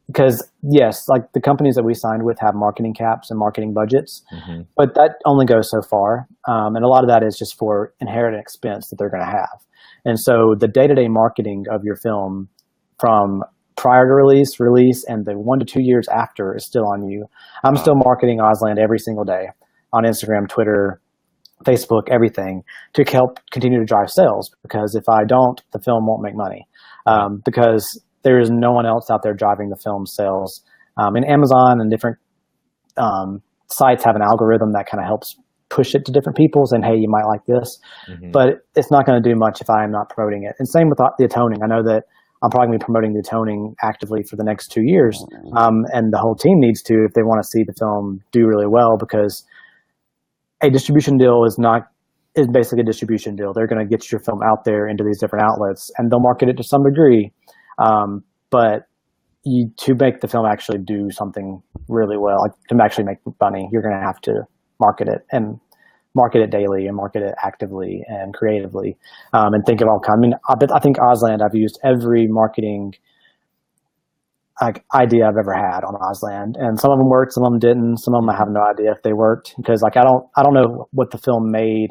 Because yes, like the companies that we signed with have marketing caps and marketing budgets, but that only goes so far. And a lot of that is just for inherent expense that they're going to have. And so the day-to-day marketing of your film from prior to release, and the 1 to 2 years after is still on you. I'm still marketing Ozland every single day on Instagram, Twitter, Facebook, everything, to help continue to drive sales, because if I don't, the film won't make money, because there is no one else out there driving the film sales. And Amazon and different sites have an algorithm that kind of helps push it to different people, saying, hey, you might like this, but it's not going to do much if I am not promoting it. And same with the Atoning. I know that I'm probably going to be promoting the Atoning actively for the next 2 years, and the whole team needs to, if they want to see the film do really well, because a distribution deal is basically a distribution deal. They're going to get your film out there into these different outlets, and they'll market it to some degree. But to make the film actually do something really well, like to actually make money, you're going to have to market it, and market it daily, and market it actively and creatively, and think of all kinds. I mean, I think Ozland, I've used every marketing idea I've ever had on Ozland, and some of them worked, some of them didn't. Some of them I have no idea if they worked, because like I don't know what the film made.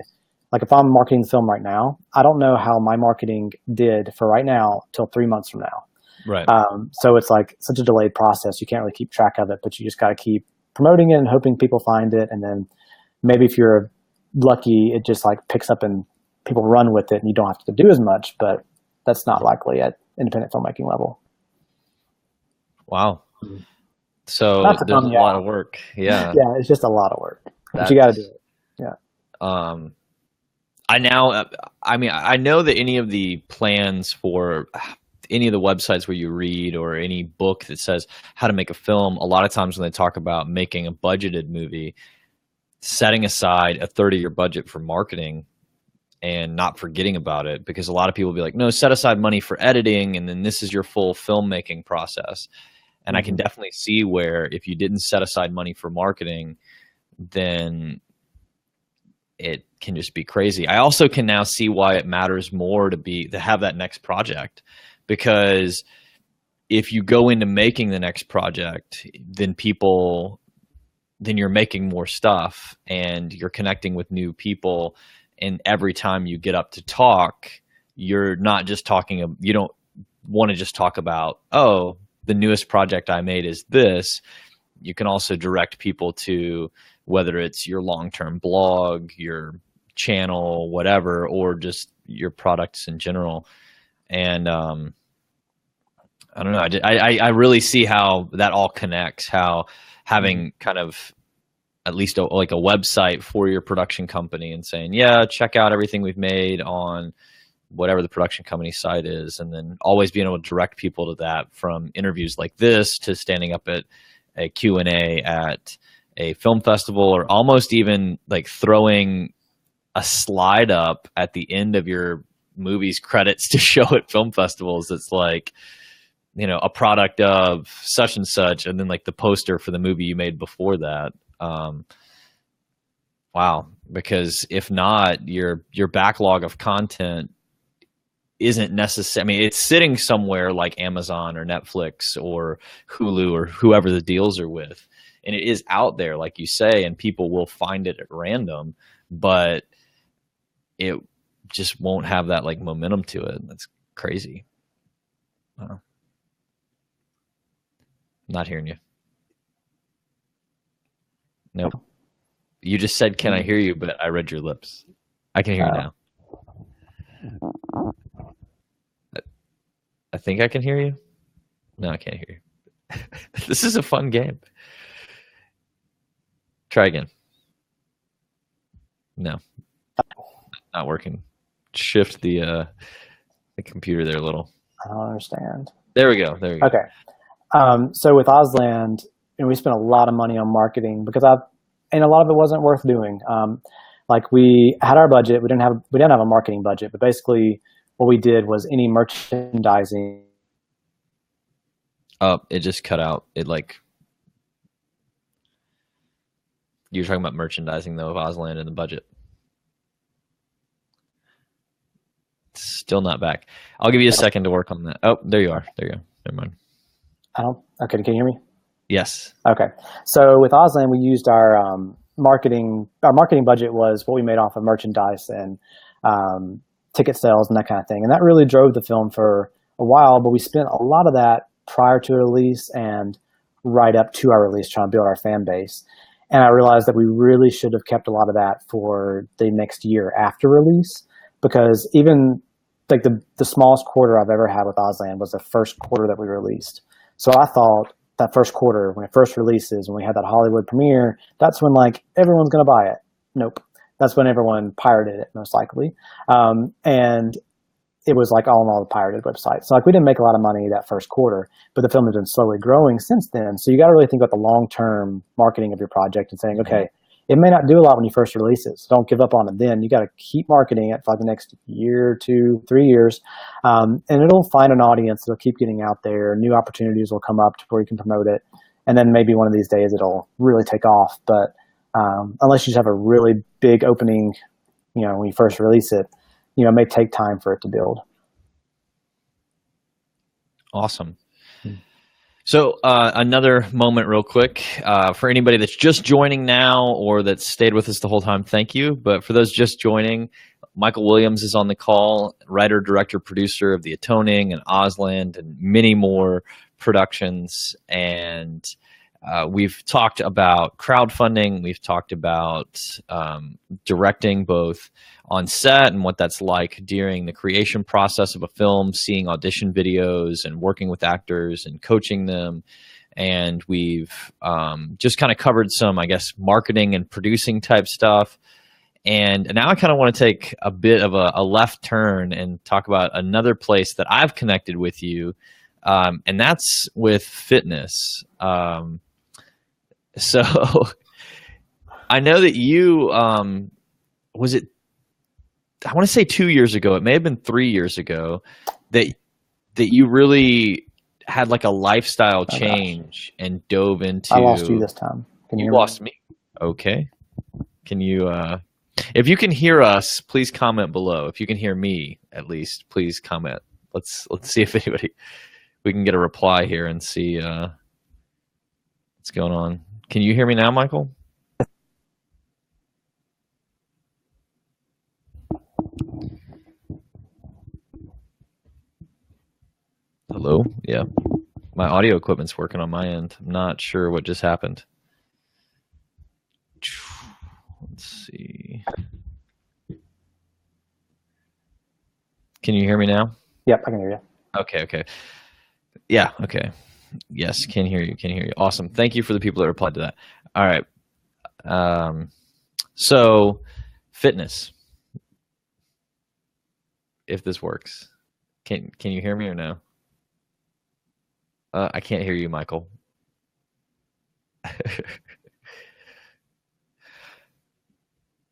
Like if I'm marketing the film right now, I don't know how my marketing did for right now till 3 months from now. Right. So it's like such a delayed process. You can't really keep track of it, but you just got to keep promoting it and hoping people find it, and then maybe if you're lucky, it just like picks up and people run with it, and you don't have to do as much. But that's not likely at independent filmmaking level. Wow. So there's a lot of work. Yeah. Yeah, it's just a lot of work. But you got to do it. Yeah. I know that any of the plans for any of the websites where you read, or any book that says how to make a film, a lot of times when they talk about making a budgeted movie, setting aside a 30-year budget for marketing and not forgetting about it, because a lot of people will be like, no, set aside money for editing, and then this is your full filmmaking process. And I can definitely see where if you didn't set aside money for marketing, then it can just be crazy. I also can now see why it matters more to have that next project, because if you go into making the next project, then you're making more stuff and you're connecting with new people. And every time you get up to talk, you're not just talking, you don't want to just talk about, oh, the newest project I made is this. You can also direct people to whether it's your long-term blog, your channel, whatever, or just your products in general. And I don't know. I really see how that all connects, how having kind of at least like a website for your production company and saying, yeah, check out everything we've made on whatever the production company site is. And then always being able to direct people to that, from interviews like this to standing up at a Q&A at a film festival, or almost even like throwing a slide up at the end of your movie's credits to show at film festivals. It's like, a product of such and such, and then like the poster for the movie you made before that. Wow. Because if not, your backlog of content isn't necessary. I mean, it's sitting somewhere like Amazon or Netflix or Hulu or whoever the deals are with. And it is out there, like you say, and people will find it at random, but it just won't have that like momentum to it. That's crazy. Wow. Not hearing you. Nope. You just said, "Can I hear you?" But I read your lips. I can hear you now. I think I can hear you. No, I can't hear you. This is a fun game. Try again. No, not working. Shift the computer there a little. I don't understand. There we go. There we go. Okay. So with Ausland, we spent a lot of money on marketing and a lot of it wasn't worth doing. Like we had our budget, we didn't have a marketing budget, but basically what we did was any merchandising. Oh, it just cut out. You're talking about merchandising though of Ausland and the budget. Still not back. I'll give you a second to work on that. Oh, there you are. There you go. Never mind. Okay, can you hear me? Yes. Okay. So with Ausland, we used our marketing budget was what we made off of merchandise and ticket sales and that kind of thing. And that really drove the film for a while, but we spent a lot of that prior to release and right up to our release trying to build our fan base. And I realized that we really should have kept a lot of that for the next year after release, because even like the smallest quarter I've ever had with Ausland was the first quarter that we released. So I thought that first quarter, when it first releases, when we had that Hollywood premiere, that's when like everyone's going to buy it. Nope. That's when everyone pirated it, most likely. And it was like all in all the pirated websites. So like we didn't make a lot of money that first quarter, but the film has been slowly growing since then. So you got to really think about the long-term marketing of your project and saying, okay, it may not do a lot when you first release it. So don't give up on it then. You got to keep marketing it for like the next year, 2, 3 years. And it'll find an audience. It'll keep getting out there. New opportunities will come up to where you can promote it. And then maybe one of these days it'll really take off. But unless you just have a really big opening, when you first release it, it may take time for it to build. Awesome. So another moment real quick for anybody that's just joining now or that's stayed with us the whole time, thank you. But for those just joining, Michael Williams is on the call, writer, director, producer of the Atoning and Ausland and many more productions. And we've talked about crowdfunding. We've talked about directing both on set and what that's like during the creation process of a film, seeing audition videos and working with actors and coaching them. And we've just kind of covered some, I guess, marketing and producing type stuff. And now I kind of want to take a bit of a left turn and talk about another place that I've connected with you, and that's with fitness. So I know that you, was it, I want to say 2 years ago, it may have been 3 years ago, that you really had like a lifestyle change and dove into. I lost you this time. You lost me. Okay. Can you, if you can hear us, please comment below. If you can hear me, at least, please comment. Let's see if we can get a reply here and see what's going on. Can you hear me now, Michael? Hello? Yeah. My audio equipment's working on my end. I'm not sure what just happened. Let's see. Can you hear me now? Yep, I can hear you. Okay. Yeah, okay. Yes, can hear you. Awesome. Thank you for the people that replied to that. All right. So fitness. If this works. Can you hear me or no? I can't hear you, Michael.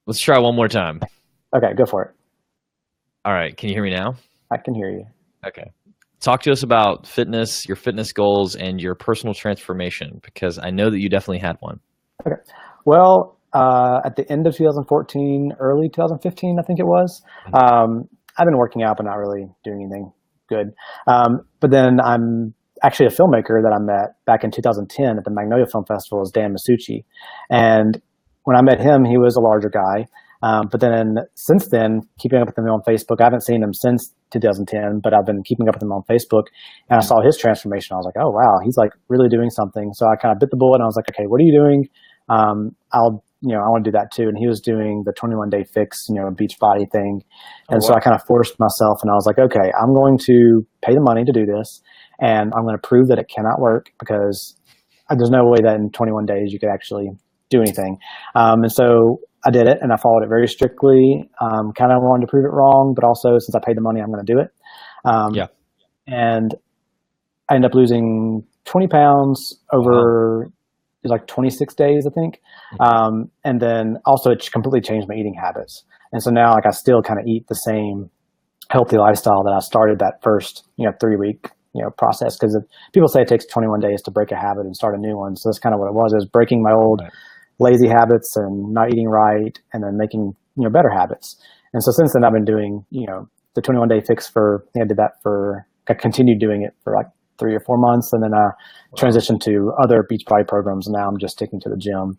Let's try one more time. Okay, go for it. All right. Can you hear me now? I can hear you. Okay. Talk to us about fitness, your fitness goals, and your personal transformation, because I know that you definitely had one. Okay. Well, at the end of 2014, early 2015, I think it was, I've been working out but not really doing anything good. But then I'm actually a filmmaker that I met back in 2010 at the Magnolia Film Festival is Dan Masucci. And when I met him, he was a larger guy. But then since then, keeping up with him on Facebook, I haven't seen him since 2010, but I've been keeping up with him on Facebook, and I saw his transformation. I was like, oh, wow, he's like really doing something. So I kind of bit the bullet and I was like, okay, what are you doing? I want to do that too. And he was doing the 21-day fix, beach body thing. And so I kind of forced myself and I was like, okay, I'm going to pay the money to do this. And I'm going to prove that it cannot work because there's no way that in 21 days you could actually do anything. And so I did it and I followed it very strictly. Kind of wanted to prove it wrong, but also since I paid the money, I'm going to do it. And I ended up losing 20 pounds over like 26 days, I think. And then also it completely changed my eating habits. And so now like I still kind of eat the same healthy lifestyle that I started that first, 3-week, process. Because people say it takes 21 days to break a habit and start a new one. So that's kind of what it was. It was breaking my old lazy habits and not eating right and then making, better habits. And so since then I've been doing, the 21-day fix I continued doing it for like 3 or 4 months. And then I transitioned to other Beachbody programs. And now I'm just sticking to the gym.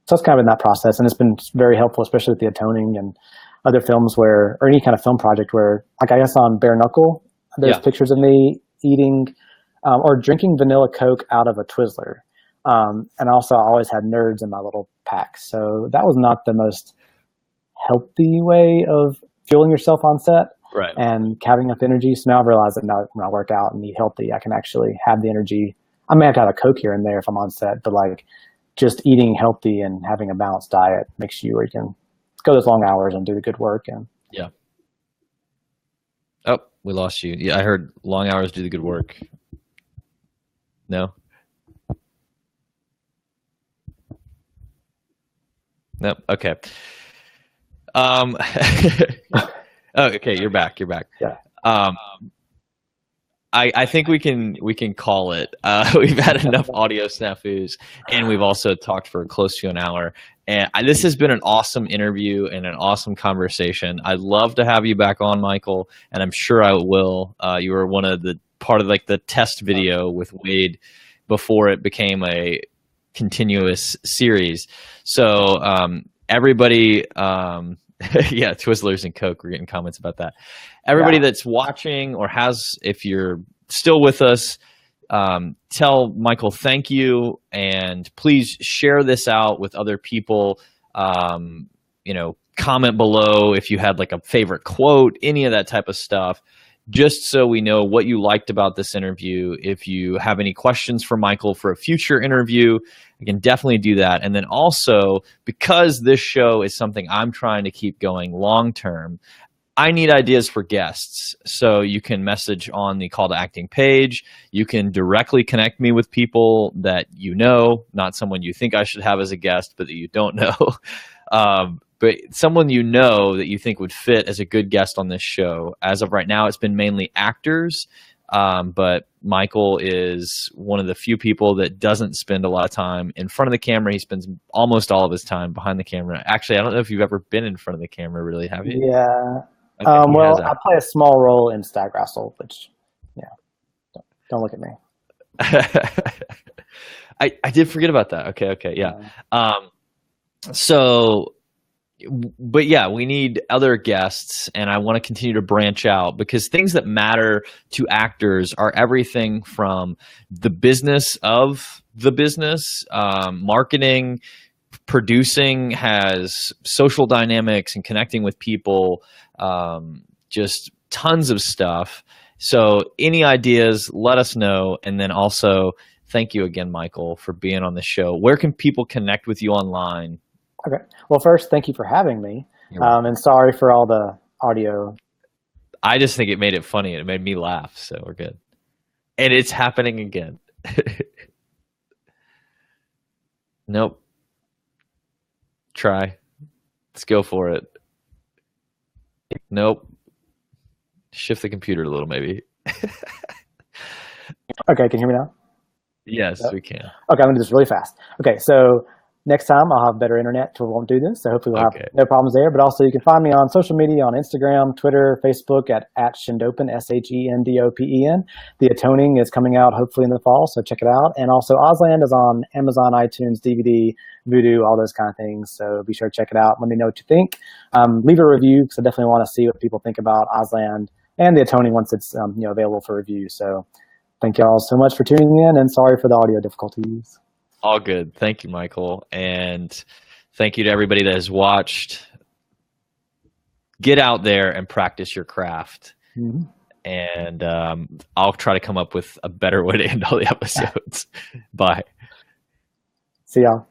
So it's kind of in that process. And it's been very helpful, especially with the Atoning and other films or any kind of film project where, like I guess on Bare Knuckle, there's pictures of me eating or drinking vanilla Coke out of a Twizzler. And also I always had nerds in my little pack. So that was not the most healthy way of fueling yourself on set and having enough energy. So now I've realized that now when I work out and eat healthy, I can actually have the energy. I may have to have a Coke here and there if I'm on set, but like just eating healthy and having a balanced diet makes you where you can go those long hours and do the good work. And oh, we lost you. Yeah, I heard long hours do the good work. No? Nope. Okay. Oh, okay, you're back. Yeah. I think we can call it. We've had enough audio snafus, and we've also talked for close to an hour. And this has been an awesome interview and an awesome conversation. I'd love to have you back on, Michael, and I'm sure I will. You were part of like the test video with Wade before it became a continuous series. So everybody, yeah, Twizzlers and Coke, we're getting comments about that. Everybody that's watching or if you're still with us, tell Michael thank you, and please share this out with other people. Comment below if you had like a favorite quote, any of that type of stuff, just so we know what you liked about this interview. If you have any questions for Michael for a future interview, you can definitely do that. And then also, because this show is something I'm trying to keep going long term, I need ideas for guests. So you can message on the Call to Acting page. You can directly connect me with people that you know, not someone you think I should have as a guest, but that you don't know. But someone you know that you think would fit as a good guest on this show. As of right now, it's been mainly actors. But Michael is one of the few people that doesn't spend a lot of time in front of the camera. He spends almost all of his time behind the camera. Actually, I don't know if you've ever been in front of the camera, really, have you? Yeah. Okay, Well, I play a small role in Stag Wrestle, which, yeah, don't look at me. I did forget about that. Okay, yeah. So, but yeah, we need other guests, and I want to continue to branch out because things that matter to actors are everything from the business of the business, marketing, producing, has social dynamics and connecting with people, just tons of stuff. So any ideas, let us know. And then also, thank you again, Michael, for being on the show. Where can people connect with you online? Okay. Well, first, thank you for having me. And sorry for all the audio. I just think it made it funny. It made me laugh. So we're good. And it's happening again. Nope. Try. Let's go for it. Nope. Shift the computer a little, maybe. Okay, can you hear me now? Yes, Yep. we can. Okay, I'm going to do this really fast. Okay, so next time I'll have better internet, so we won't do this. So hopefully we'll have no problems there. But also you can find me on social media, on Instagram, Twitter, Facebook at Shendopen, SHENDOPEN. The Atoning is coming out hopefully in the fall, so check it out. And also Ozland is on Amazon, iTunes, DVD, Vudu, all those kind of things. So be sure to check it out. Let me know what you think. Leave a review because I definitely want to see what people think about Ozland and the Atoning once it's available for review. So thank you all so much for tuning in, and sorry for the audio difficulties. All good. Thank you, Michael. And thank you to everybody that has watched. Get out there and practice your craft. Mm-hmm. And I'll try to come up with a better way to end all the episodes. Bye. See y'all.